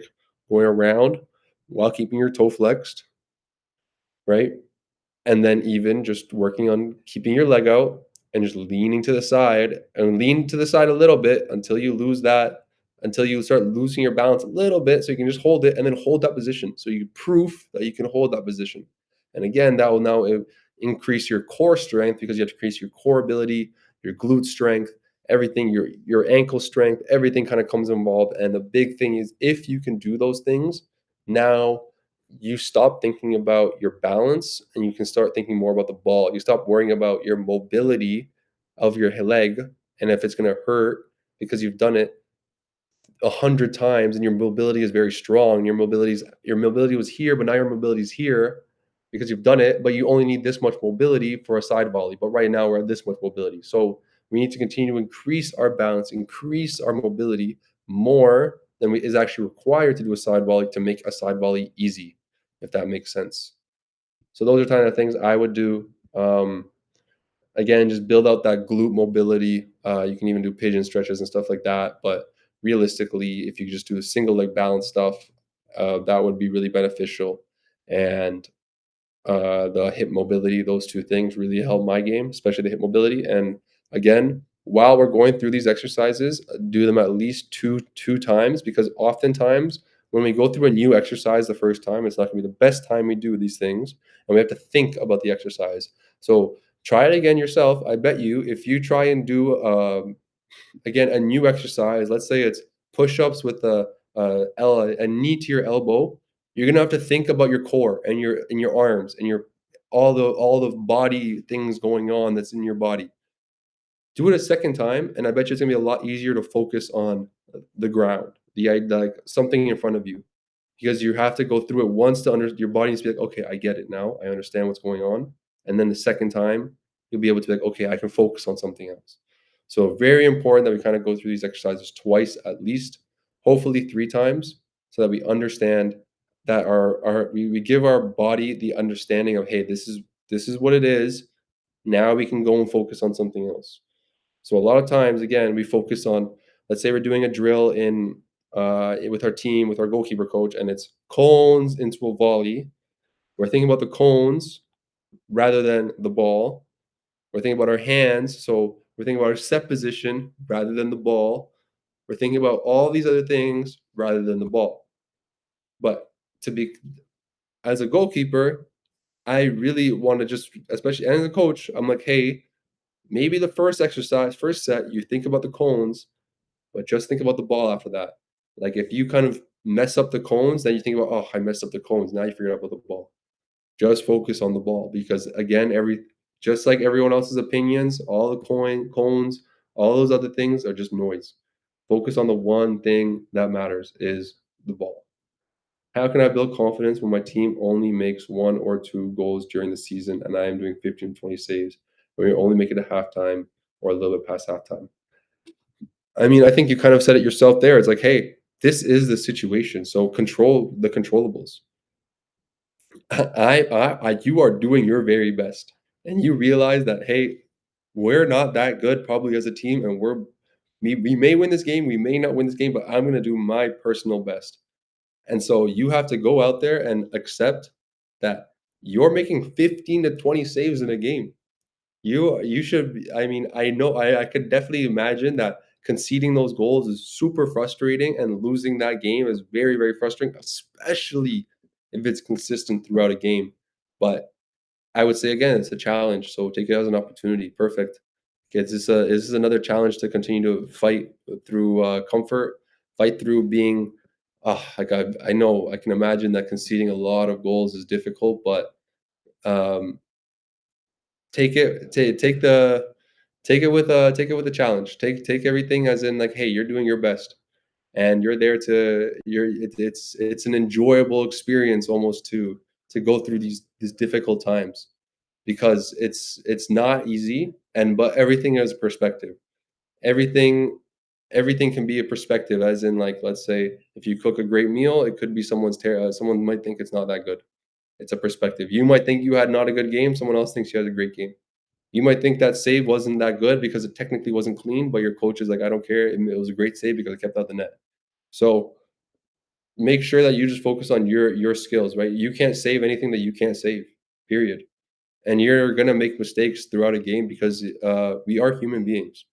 going around while keeping your toe flexed, right? And then even just working on keeping your leg out and just leaning to the side and lean to the side a little bit until you start losing your balance a little bit so you can just hold it and then hold that position. So you proof that you can hold that position. And again, that will now increase your core strength because you have to increase your core ability, your glute strength, everything, your ankle strength, everything kind of comes involved. And the big thing is if you can do those things, now you stop thinking about your balance and you can start thinking more about the ball. You stop worrying about your mobility of your leg and if it's going to hurt because you've done it 100 times and your mobility is very strong. Your mobility was here, but now your mobility is here because you've done it, but you only need this much mobility for a side volley. But right now we're at this much mobility. So we need to continue to increase our balance, increase our mobility more than is actually required to do a side volley to make a side volley easy, if that makes sense. So those are kind of things I would do. Again, just build out that glute mobility. You can even do pigeon stretches and stuff like that. But realistically, if you just do the single leg balance stuff, that would be really beneficial. And the hip mobility, those two things really help my game, especially the hip mobility. And again, while we're going through these exercises, do them at least two times because oftentimes when we go through a new exercise the first time, it's not going to be the best time we do these things, and we have to think about the exercise. So try it again yourself. I bet you if you try and do again a new exercise, let's say it's push-ups with a knee to your elbow, you're gonna have to think about your core and your arms and your all the body things going on that's in your body. Do it a second time, and I bet you it's gonna be a lot easier to focus on the ground, like something in front of you, because you have to go through it once to under your body needs to be like, okay, I get it now, I understand what's going on, and then the second time you'll be able to be like, okay, I can focus on something else. So very important that we kind of go through these exercises twice at least, hopefully 3 times, so that we understand that we give our body the understanding of hey, this is what it is. Now we can go and focus on something else. So a lot of times, again, we focus on, let's say we're doing a drill with our team, with our goalkeeper coach, and it's cones into a volley. We're thinking about the cones rather than the ball. We're thinking about our hands, so we're thinking about our set position rather than the ball. We're thinking about all these other things rather than the ball. But to be as a goalkeeper, I really want to just, especially and as a coach, I'm like, hey, maybe the first exercise, first set, you think about the cones, but just think about the ball after that. Like if you kind of mess up the cones, then you think about, oh, I messed up the cones. Now you figure out about the ball. Just focus on the ball because again, Just like everyone else's opinions, all the cones, all those other things are just noise. Focus on the one thing that matters is the ball. How can I build confidence when my team only makes 1 or 2 goals during the season and I am doing 15, 20 saves, when we only make it at halftime or a little bit past halftime? I mean, I think you kind of said it yourself there. It's like, hey, this is the situation. So control the controllables. You are doing your very best, and you realize that, hey, we're not that good probably as a team, and we may win this game, we may not win this game, but I'm gonna do my personal best. And so you have to go out there and accept that you're making 15 to 20 saves in a game. You should be I mean, I know I could definitely imagine that conceding those goals is super frustrating and losing that game is very, very frustrating, especially if it's consistent throughout a game. But I would say again, it's a challenge, so take it as an opportunity. Perfect. This is another challenge to continue to fight through, comfort, fight through being like I know I can imagine that conceding a lot of goals is difficult, but, um take it with a challenge. Take everything as in like, hey, you're doing your best, and you're there to it's an enjoyable experience almost to go through these difficult times because it's not easy, and but everything is perspective. Everything everything can be a perspective, as in like, let's say if you cook a great meal, it could be someone might think it's not that good. It's a perspective. You might think you had not a good game, someone else thinks you had a great game. You might think that save wasn't that good because it technically wasn't clean, but your coach is like, "I don't care. It was a great save because it kept out the net." So, make sure that you just focus on your skills, right? You can't save anything that you can't save, period. And you're gonna make mistakes throughout a game because, we are human beings,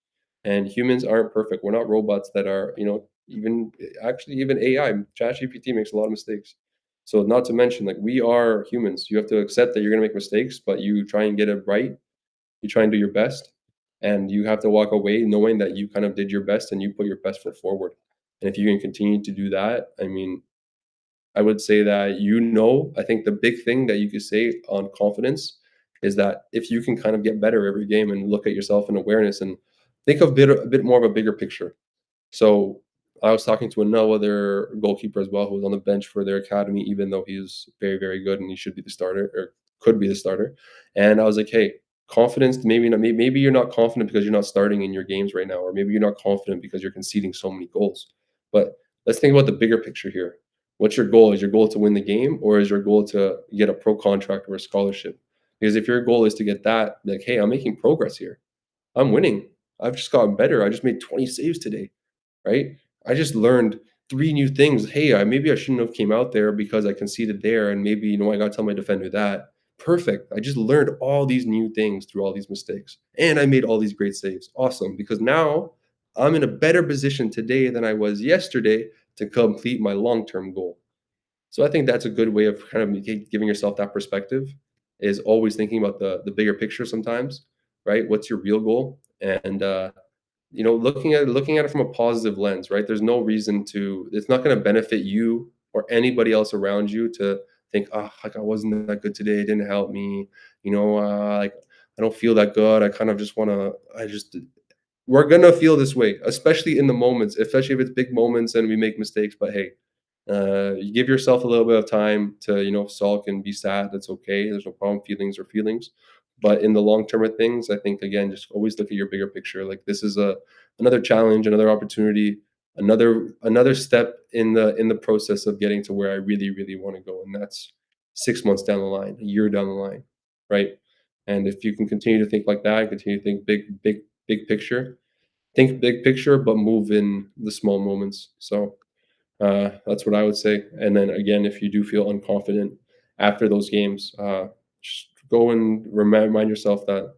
and humans aren't perfect. We're not robots that are, even actually, even AI, ChatGPT makes a lot of mistakes. So, not to mention, like, we are humans. You have to accept that you're gonna make mistakes, but you try and get it right, you try and do your best, and you have to walk away knowing that you kind of did your best and you put your best foot forward. And if you can continue to do that, I mean, I would say that I think the big thing that you could say on confidence is that if you can kind of get better every game and look at yourself in awareness and think of a bit more of a bigger picture. So I was talking to another goalkeeper as well who was on the bench for their academy, even though he's very, very good and he should be the starter or could be the starter. And I was like, hey, confidence, maybe not, maybe you're not confident because you're not starting in your games right now, or maybe you're not confident because you're conceding so many goals. But let's think about the bigger picture here. What's your goal? Is your goal to win the game, or is your goal to get a pro contract or a scholarship? Because if your goal is to get that, like, hey, I'm making progress here. I'm winning. I've just gotten better. I just made 20 saves today, right? I just learned 3 new things. Hey, maybe I shouldn't have came out there because I conceded there, and maybe, I gotta tell my defender that. Perfect. I just learned all these new things through all these mistakes, and I made all these great saves. Awesome, because now I'm in a better position today than I was yesterday to complete my long-term goal. So I think that's a good way of kind of giving yourself that perspective, is always thinking about the bigger picture sometimes, right? What's your real goal? And looking at it from a positive lens, right? There's no reason to it's not gonna benefit you or anybody else around you to think, "Oh, like, I wasn't that good today, it didn't help me," like, "I don't feel that good, I kind of just wanna I just" we're gonna feel this way, especially in the moments, especially if it's big moments and we make mistakes, but hey, you give yourself a little bit of time to, sulk and be sad. That's okay. There's no problem. Feelings are feelings. But in the long term of things, I think again, just always look at your bigger picture. Like this is another challenge, another opportunity, another step in the process of getting to where I really, really want to go. And that's 6 months down the line, a year down the line. Right. And if you can continue to think like that, continue to think big picture, think big picture, but move in the small moments. So that's what I would say. And then again, if you do feel unconfident after those games, just go and remind yourself that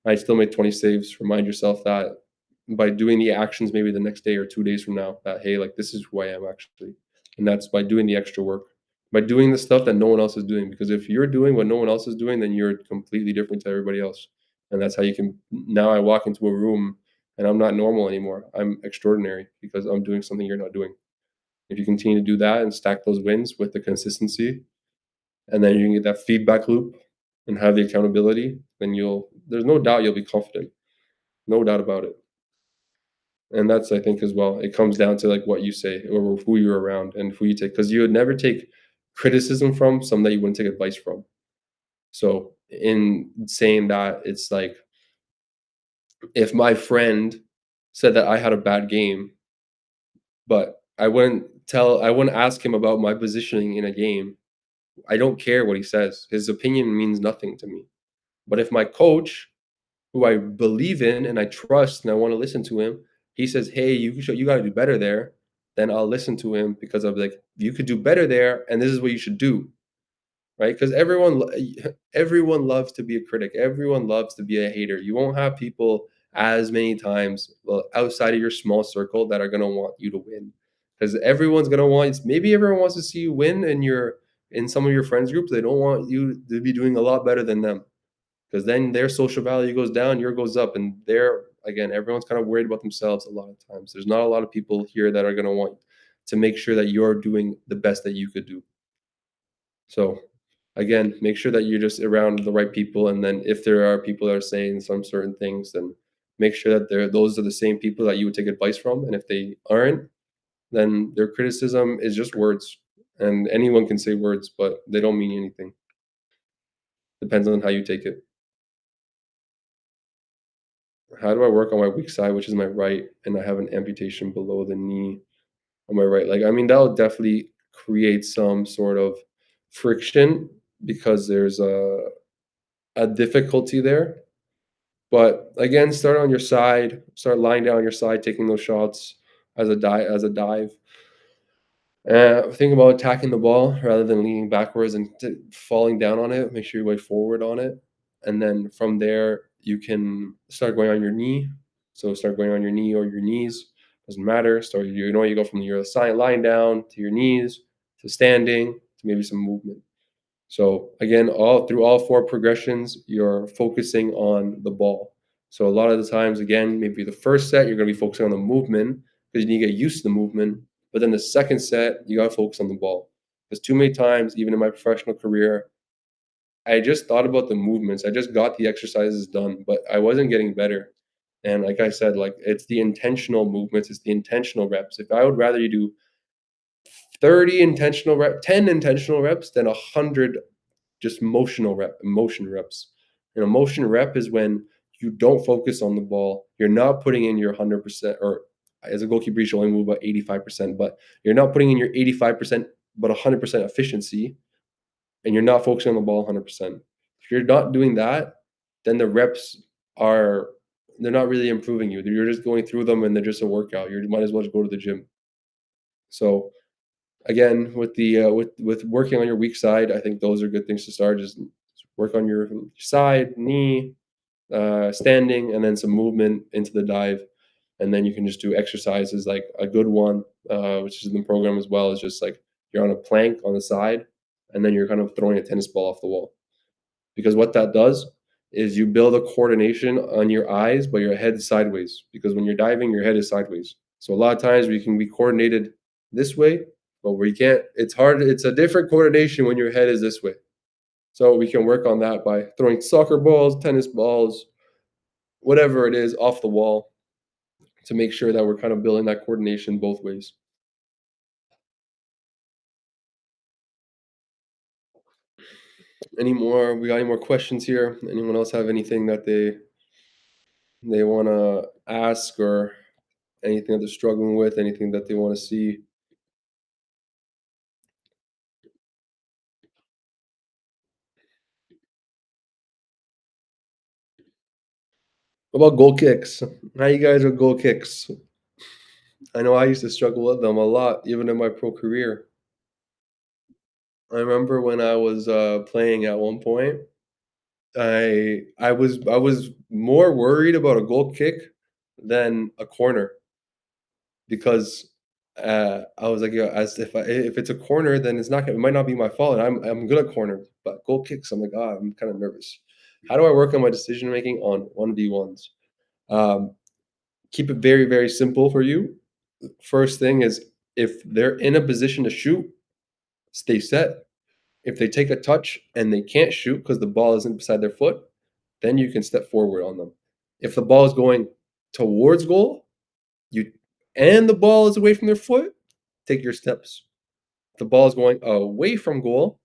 I still made 20 saves. Remind yourself that by doing the actions, maybe the next day or 2 days from now, that hey, like this is who I am actually, and that's by doing the extra work, by doing the stuff that no one else is doing. Because if you're doing what no one else is doing, then you're completely different to everybody else, and that's how you can. Now I walk into a room and I'm not normal anymore. I'm extraordinary because I'm doing something you're not doing. If you continue to do that and stack those wins with the consistency, and then you can get that feedback loop and have the accountability, then there's no doubt you'll be confident. No doubt about it. And that's, I think, as well, it comes down to, like, what you say or who you're around and who you take, because you would never take criticism from someone that you wouldn't take advice from. So, in saying that, it's like, if my friend said that I had a bad game, but I wouldn't ask him about my positioning in a game, I don't care what he says. His opinion means nothing to me. But if my coach, who I believe in and I trust and I wanna listen to him, he says, "Hey, you gotta do better there," then I'll listen to him because I'm like, "You could do better there, and this is what you should do." Right? Because everyone loves to be a critic. Everyone loves to be a hater. You won't have people as many times, well, outside of your small circle that are gonna want you to win. Because everyone's gonna want maybe everyone wants to see you win in some of your friends groups. They don't want you to be doing a lot better than them. Because then their social value goes down, your goes up, and they're again, everyone's kind of worried about themselves a lot of times. There's not a lot of people here that are gonna want to make sure that you're doing the best that you could do. So, again, make sure that you're just around the right people, and then if there are people that are saying some certain things, then make sure that those are the same people that you would take advice from, and if they aren't, then their criticism is just words, and anyone can say words, but they don't mean anything. Depends on how you take it. How do I work on my weak side, which is my right, and I have an amputation below the knee on my right leg? I mean, that will definitely create some sort of friction because there's a difficulty there. But again, start on your side, start lying down on your side, taking those shots as a dive. Think about attacking the ball rather than leaning backwards and falling down on it. Make sure you weigh forward on it, and then from there you can start going on your knee. So start going on your knee or your knees. Doesn't matter. So you go from your side lying down to your knees to standing to maybe some movement. So again, all through all four progressions, you're focusing on the ball. So a lot of the times, again, maybe the first set, you're going to be focusing on the movement because you need to get used to the movement. But then the second set, you got to focus on the ball. Because too many times, even in my professional career, I just thought about the movements. I just got the exercises done, but I wasn't getting better. And like I said, like it's the intentional movements, it's the intentional reps. If I would rather you do 30 intentional reps, 10 intentional reps than 100 just motion reps. And a motion rep is when you don't focus on the ball. You're not putting in your 100%, or as a goalkeeper, you should only move about 85%, but you're not putting in your 85%, but 100% efficiency, and you're not focusing on the ball 100%. If you're not doing that, then the reps are they're not really improving you. You're just going through them and they're just a workout. You might as well just go to the gym. So again, with the with working on your weak side, I think those are good things to start. Just work on your side, knee, standing, and then some movement into the dive, and then you can just do exercises like a good one, which is in the program as well. Is just like you're on a plank on the side, and then you're kind of throwing a tennis ball off the wall. Because what that does is you build a coordination on your eyes, but your head is sideways. Because when you're diving, your head is sideways. So a lot of times we can be coordinated this way, but we can't. It's hard. It's a different coordination when your head is this way. So we can work on that by throwing soccer balls, tennis balls, whatever it is, off the wall to make sure that we're kind of building that coordination both ways. Any more? We got any more questions here? Anyone else have anything that they want to ask, or anything that they're struggling with, anything that they want to see? What about goal kicks? How you guys with goal kicks? I know I used to struggle with them a lot, even in my pro career. I remember when I was playing at one point, I was more worried about a goal kick than a corner because I was like, yeah, as if it's a corner, then it might not be my fault, and I'm good at corner, but goal kicks, I'm like, I'm kind of nervous. How do I work on my decision making on 1v1s? Um, Keep it very, very simple for you. First thing is, if they're in a position to shoot, stay set. If they take a touch and they can't shoot because the ball isn't beside their foot, then you can step forward on them. If the ball is going towards goal, you and the ball is away from their foot, take your steps. If the ball is going away from goal,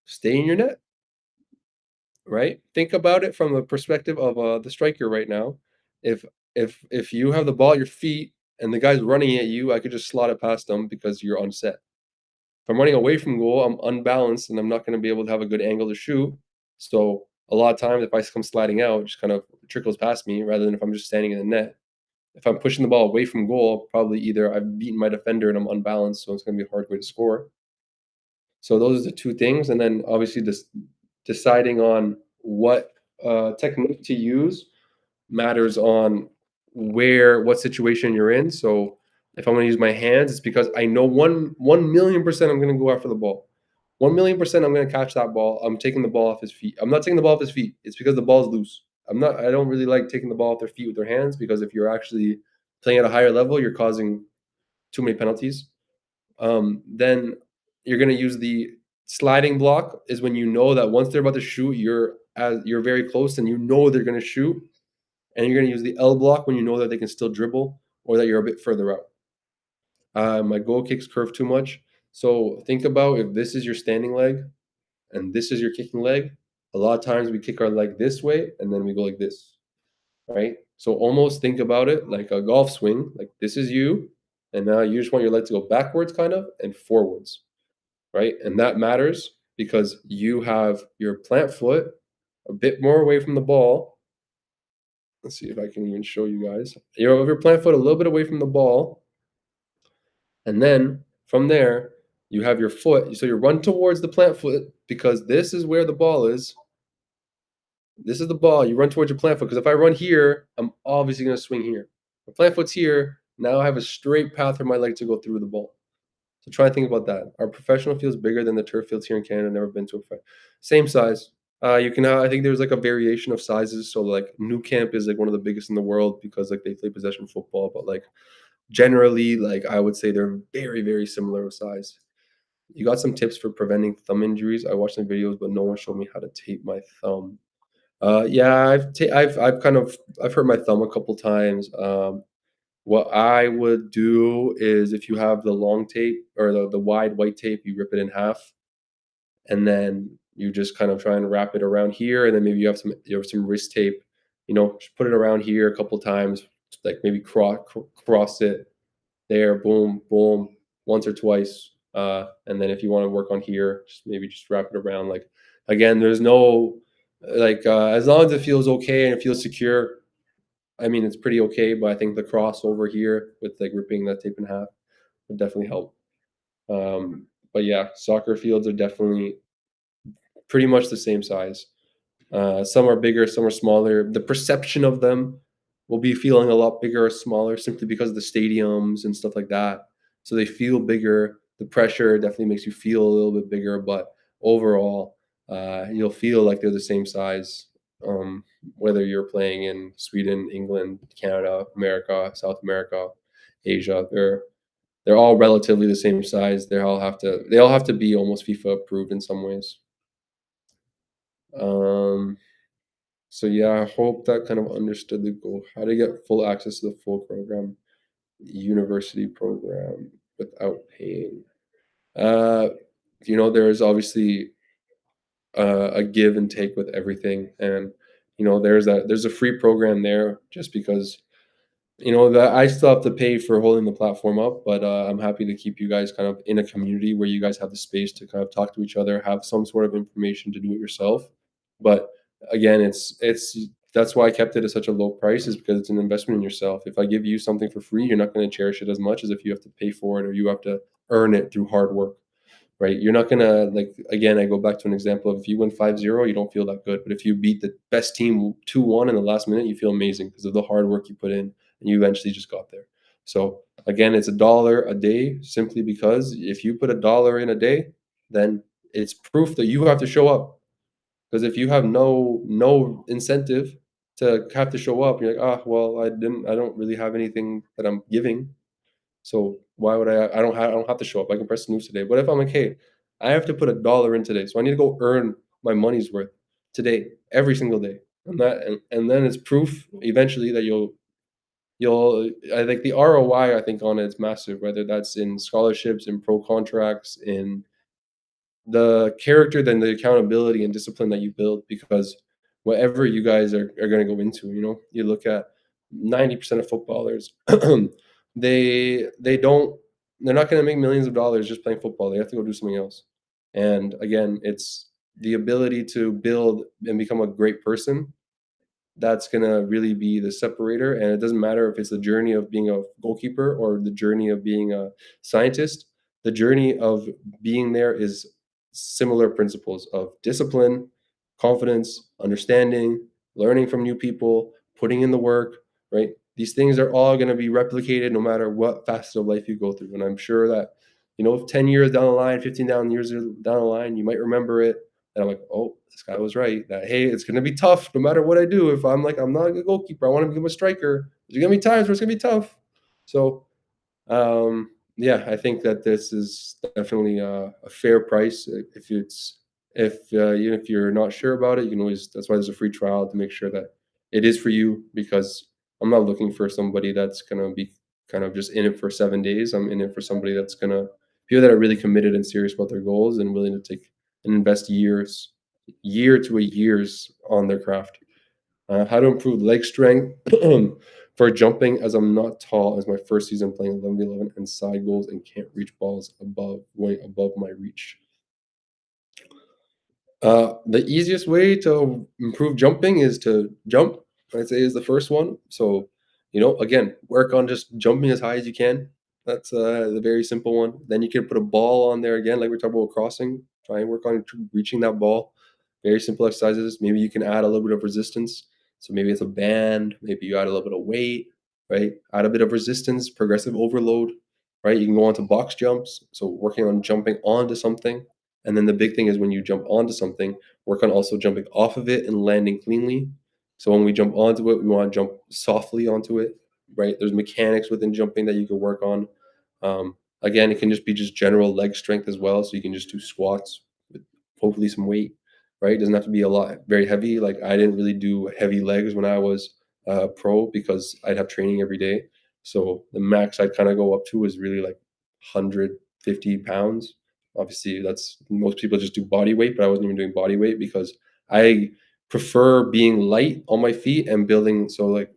stay in your net, right? Think about it from the perspective of the striker right now. If if you have the ball at your feet and the guy's running at you, I could just slot it past them because you're unset. If I'm running away from goal, I'm unbalanced and I'm not going to be able to have a good angle to shoot. So a lot of times, if I come sliding out, it just kind of trickles past me rather than if I'm just standing in the net. If I'm pushing the ball away from goal, probably either I've beaten my defender and I'm unbalanced, so it's going to be a hard way to score. So those are the two things, and then obviously deciding on what technique to use matters on what situation you're in. So if I'm going to use my hands, it's because I know 1,000,000% I'm going to go after the ball. 1,000,000% I'm going to catch that ball. I'm taking the ball off his feet. I'm not taking the ball off his feet. It's because the ball's loose. I'm not. I don't really like taking the ball off their feet with their hands because if you're actually playing at a higher level, you're causing too many penalties. Then you're going to use the sliding block. Is when you know that once they're about to shoot, you're very close and you know they're going to shoot, and you're going to use the L block when you know that they can still dribble or that you're a bit further out. My goal kicks curve too much. So think about if this is your standing leg and this is your kicking leg. A lot of times we kick our leg this way and then we go like this, right? So almost think about it like a golf swing. Like this is you, and now you just want your leg to go backwards, kind of, and forwards, right? And that matters because you have your plant foot a bit more away from the ball. Let's see if I can even show you guys. You have your plant foot a little bit away from the ball, and then from there, you have your foot. So you run towards the plant foot because this is where the ball is. This is the ball. You run towards your plant foot because if I run here, I'm obviously going to swing here. My plant foot's here. Now I have a straight path for my leg to go through the ball. So try and think about that. Our professional field's bigger than the turf fields here in Canada. Never been to a fight. Same size. You can have, I think there's like a variation of sizes. So like New Camp is like one of the biggest in the world because like they play possession football, but like generally, like I would say they're very, very similar of size. You got some tips for preventing thumb injuries? I watched some videos, but no one showed me how to tape my thumb. Yeah, I've hurt my thumb a couple times. What I would do is if you have the long tape or the wide white tape, you rip it in half, and then you just kind of try and wrap it around here, and then maybe you have some wrist tape. Just put it around here a couple times, like maybe cross it there, boom, boom, once or twice. And then if you want to work on here, just wrap it around. Like again, there's no as long as it feels okay and it feels secure. I mean, it's pretty okay, but I think the crossover here with like ripping that tape in half would definitely help. But yeah, soccer fields are definitely pretty much the same size. Some are bigger, some are smaller. The perception of them will be feeling a lot bigger or smaller simply because of the stadiums and stuff like that. So they feel bigger. The pressure definitely makes you feel a little bit bigger, but overall, you'll feel like they're the same size. Whether you're playing in Sweden, England, Canada, America, South America, Asia, they're all relatively the same size. They all have to be almost FIFA approved in some ways. Um, So yeah, I hope that kind of understood the goal. How to get full access to the full program, university program without paying. Uh, there's obviously a give and take with everything, and there's a free program there just because that I still have to pay for holding the platform up, but I'm happy to keep you guys kind of in a community where you guys have the space to kind of talk to each other, have some sort of information to do it yourself. But again, it's that's why I kept it at such a low price is because it's an investment in yourself. If I give you something for free, you're not going to cherish it as much as if you have to pay for it or you have to earn it through hard work, right? You're not gonna like again, I go back to an example of if you win 5-0, you don't feel that good. But if you beat the best team 2-1 in the last minute, you feel amazing because of the hard work you put in and you eventually just got there. So again, it's $1 a day simply because if you put $1 in a day, then it's proof that you have to show up. Because if you have no incentive to have to show up, you're like, well, I don't really have anything that I'm giving. So why would I don't have to show up. I can press snooze today. What if I'm like, hey, I have to put $1 in today, so I need to go earn my money's worth. today, every single day. And then it's proof eventually that you'll I think the ROI I think on it's massive, whether that's in scholarships, in pro contracts, in the character, then the accountability and discipline that you build because whatever you guys are going to go into, you look at 90% of footballers, they don't they're not going to make millions of dollars just playing football. They have to go do something else. And again, it's the ability to build and become a great person that's gonna really be the separator. And it doesn't matter if it's the journey of being a goalkeeper or the journey of being a scientist. The journey of being there is similar principles of discipline, confidence, understanding, learning from new people, putting in the work, right? These things are all going to be replicated no matter what facet of life you go through. And I'm sure that, if 10 years down the line, 15 years down the line, you might remember it and I'm like, oh, this guy was right. That hey, it's gonna be tough no matter what I do. If I'm like, I'm not a goalkeeper, I want to become a striker. There's gonna be times where it's gonna be tough. So yeah, I think that this is definitely a fair price. If you're not sure about it, you can always. That's why there's a free trial to make sure that it is for you. Because I'm not looking for somebody that's gonna be kind of just in it for 7 days. I'm in it for somebody that's gonna people that are really committed and serious about their goals and willing to take and invest year to a years on their craft. How to improve leg strength for jumping as I'm not tall as my first season playing 11v11 and side goals and can't reach balls way above my reach. The easiest way to improve jumping is to jump. I'd say is the first one. So, again, work on just jumping as high as you can. That's the very simple one. Then you can put a ball on there again, like we talked about crossing. Try and work on reaching that ball. Very simple exercises. Maybe you can add a little bit of resistance. So maybe it's a band. Maybe you add a little bit of weight, right? Add a bit of resistance, progressive overload, right? You can go on to box jumps. So working on jumping onto something, and then the big thing is when you jump onto something, work on also jumping off of it and landing cleanly. So when we jump onto it, we want to jump softly onto it, right? There's mechanics within jumping that you can work on. Again, it can just be just general leg strength as well. So you can just do squats with hopefully some weight, right? It doesn't have to be a lot very heavy. Like I didn't really do heavy legs when I was pro because I'd have training every day. So the max I'd kind of go up to was really like 150 pounds. Obviously, that's most people just do body weight, but I wasn't even doing body weight because I prefer being light on my feet and building. So, like,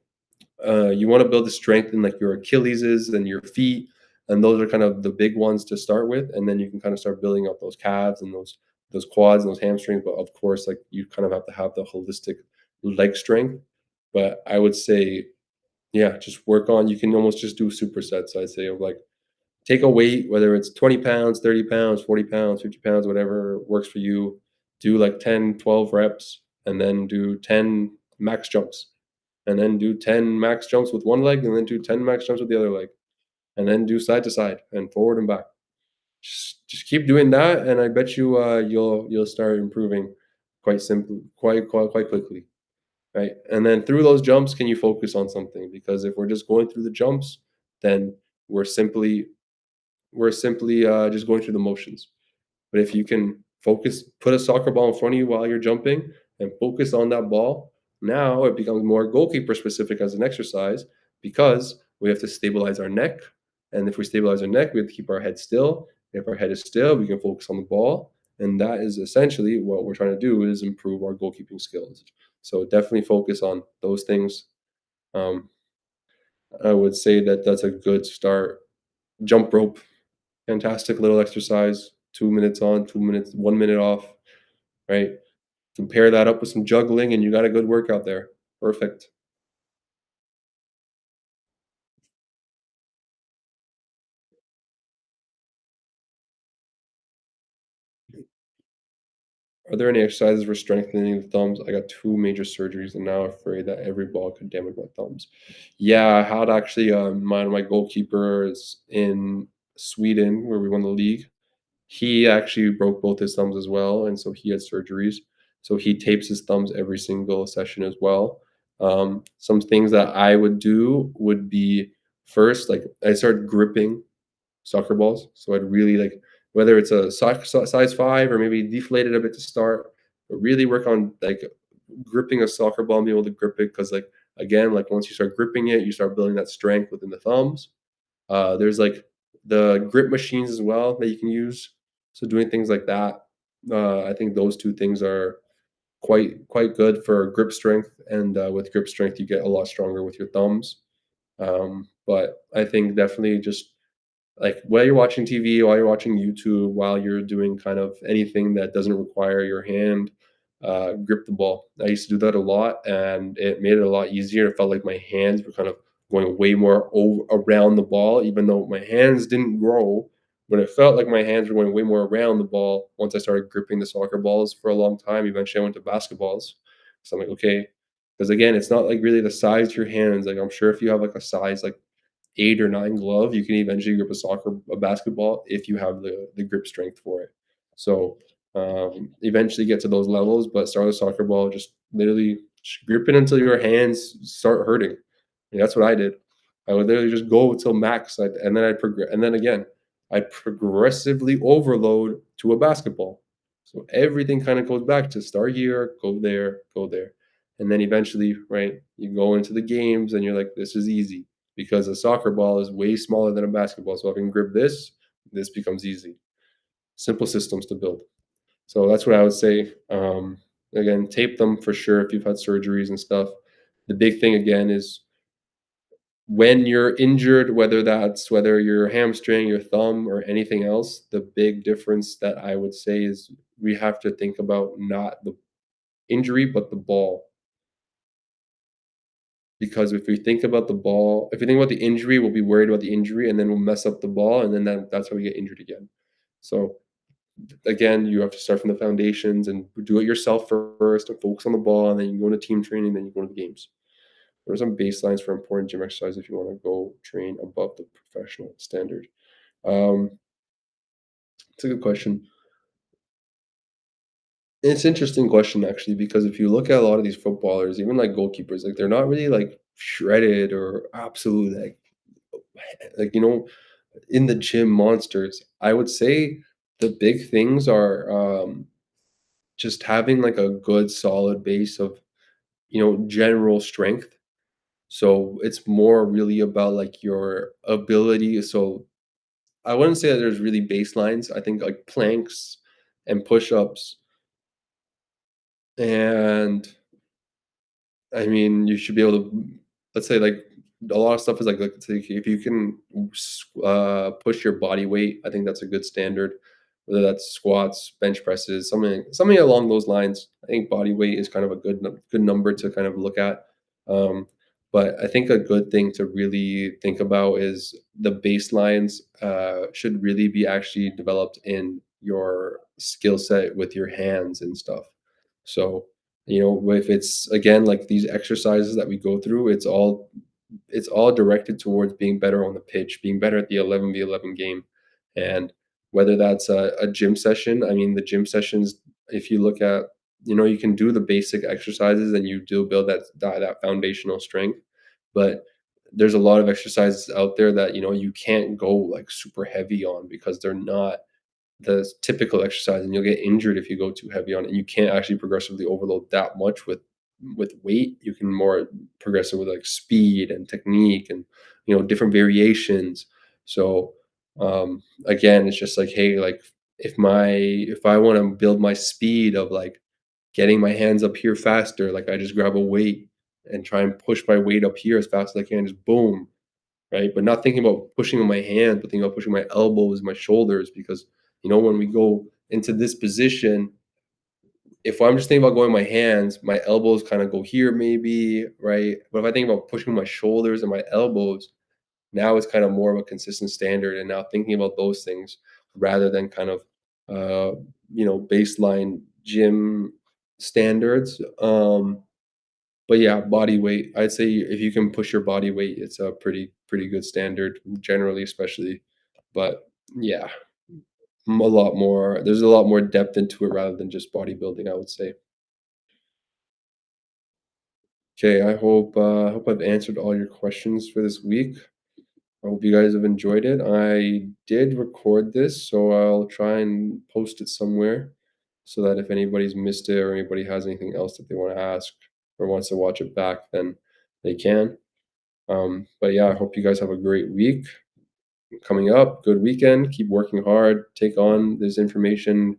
you want to build the strength in like your Achilles's and your feet, and those are kind of the big ones to start with, and then you can kind of start building up those calves and those quads and those hamstrings. But of course, like you kind of have to have the holistic leg strength. But I would say, yeah, just work on. You can almost just do supersets. I'd say of like take a weight, whether it's 20 pounds, 30 pounds, 40 pounds, 50 pounds, whatever works for you. Do like 10, 12 reps, and then do 10 max jumps, and then do 10 max jumps with one leg, and then do 10 max jumps with the other leg, and then do side to side and forward and back. Just keep doing that, and I bet you you'll start improving quite simply, quite quickly, right? And then through those jumps, can you focus on something? Because if we're just going through the jumps, then we're simply just going through the motions. But if you can focus, put a soccer ball in front of you while you're jumping and focus on that ball, now it becomes more goalkeeper specific as an exercise because we have to stabilize our neck. And if we stabilize our neck, we have to keep our head still. If our head is still, we can focus on the ball. And that is essentially what we're trying to do is improve our goalkeeping skills. So definitely focus on those things. Um, I would say that that's a good start. Jump rope, fantastic little exercise, 2 minutes on, 2 minutes, 1 minute off, right? Compare that up with some juggling and you got a good workout there. Perfect. Are there any exercises for strengthening the thumbs? I got 2 major surgeries and now I'm afraid that every ball could damage my thumbs. Yeah, I had actually, my goalkeepers in Sweden where we won the league. He actually broke both his thumbs as well, and so he had surgeries. So he tapes his thumbs every single session as well. Some things that I would do would be first, like I started gripping soccer balls. So I'd really like whether it's a size 5 or maybe deflated a bit to start, but really work on like gripping a soccer ball and being able to grip it because like again, like once you start gripping it, you start building that strength within the thumbs. There's like the grip machines as well that you can use. So doing things like that, I think those two things are quite good for grip strength, and with grip strength, you get a lot stronger with your thumbs. But I think definitely just like while you're watching TV, while you're watching YouTube, while you're doing kind of anything that doesn't require your hand, grip the ball. I used to do that a lot, and it made it a lot easier. It felt like my hands were kind of going way more around the ball, even though my hands didn't grow. But it felt like my hands were going way more around the ball once I started gripping the soccer balls for a long time. Eventually, I went to basketballs. So I'm like, okay, because again, it's not like really the size of your hands. Like I'm sure if you have like a size like 8 or 9 glove, you can eventually grip a basketball if you have the grip strength for it. So, eventually get to those levels, but start with a soccer ball, just literally grip it until your hands start hurting. And that's what I did. I would literally just go until max, and then I'd progress, and then again, I'd progressively overload to a basketball. So everything kind of goes back to start here, go there. And then eventually, right, you go into the games and you're like, this is easy because a soccer ball is way smaller than a basketball. So if I can grip this, this becomes easy. Simple systems to build. So that's what I would say. Again, tape them for sure if you've had surgeries and stuff. The big thing again is when you're injured, whether your hamstring, your thumb, or anything else, the big difference that I would say is we have to think about not the injury, but the ball. Because if we think about the injury, we'll be worried about the injury and then we'll mess up the ball and then that's how we get injured again. So again, you have to start from the foundations and do it yourself first and focus on the ball and then you go into team training, then you go to the games. There are some baselines for important gym exercise if you want to go train above the professional standard. Um, it's a good question. It's an interesting question actually because if you look at a lot of these footballers, even like goalkeepers, like they're not really like shredded or absolute like in the gym monsters. I would say the big things are just having like a good solid base of general strength. So it's more really about like your ability. So I wouldn't say that there's really baselines. I think like planks and push-ups and I mean, you should be able to let's say, like, a lot of stuff is, like, let's say if you can push your body weight, I think that's a good standard, whether that's squats, bench presses, something along those lines. I think body weight is kind of a good number to kind of look at, um, but I think a good thing to really think about is the baselines, should really be actually developed in your skill set with your hands and stuff. So, if it's again like these exercises that we go through, it's all directed towards being better on the pitch, being better at the 11v11 game. And whether that's a gym session, I mean, the gym sessions, if you look at, you can do the basic exercises and you do build that foundational strength. But there's a lot of exercises out there that, you can't go like super heavy on because they're not the typical exercise and you'll get injured if you go too heavy on it. And you can't actually progressively overload that much with weight. You can more progressive with like speed and technique and different variations. So again, it's just like, hey, like if I want to build my speed of like getting my hands up here faster, like I just grab a weight and try and push my weight up here as fast as I can, just boom, right? But not thinking about pushing with my hands, but thinking about pushing my elbows, my shoulders, because when we go into this position, if I'm just thinking about going with my hands, my elbows kind of go here, maybe, right? But if I think about pushing my shoulders and my elbows, now it's kind of more of a consistent standard. And now thinking about those things rather than kind of baseline gym standards. But yeah, body weight. I'd say if you can push your body weight, it's a pretty good standard generally, especially. But yeah, a lot more. There's a lot more depth into it rather than just bodybuilding, I would say. Okay, I hope I've answered all your questions for this week. I hope you guys have enjoyed it. I did record this, so I'll try and post it somewhere. so that if anybody's missed it or anybody has anything else that they want to ask or wants to watch it back, then they can. But yeah, I hope you guys have a great week coming up. Good weekend. Keep working hard. Take on this information.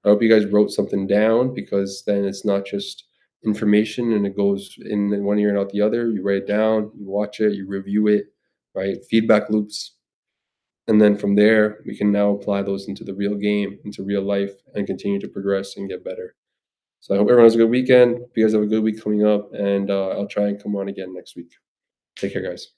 I hope you guys wrote something down, because then it's not just information and it goes in one ear and out the other. You write it down, you watch it, you review it, right? Feedback loops. And then from there, we can now apply those into the real game, into real life, and continue to progress and get better. So I hope everyone has a good weekend. Hope you guys have a good week coming up, and I'll try and come on again next week. Take care, guys.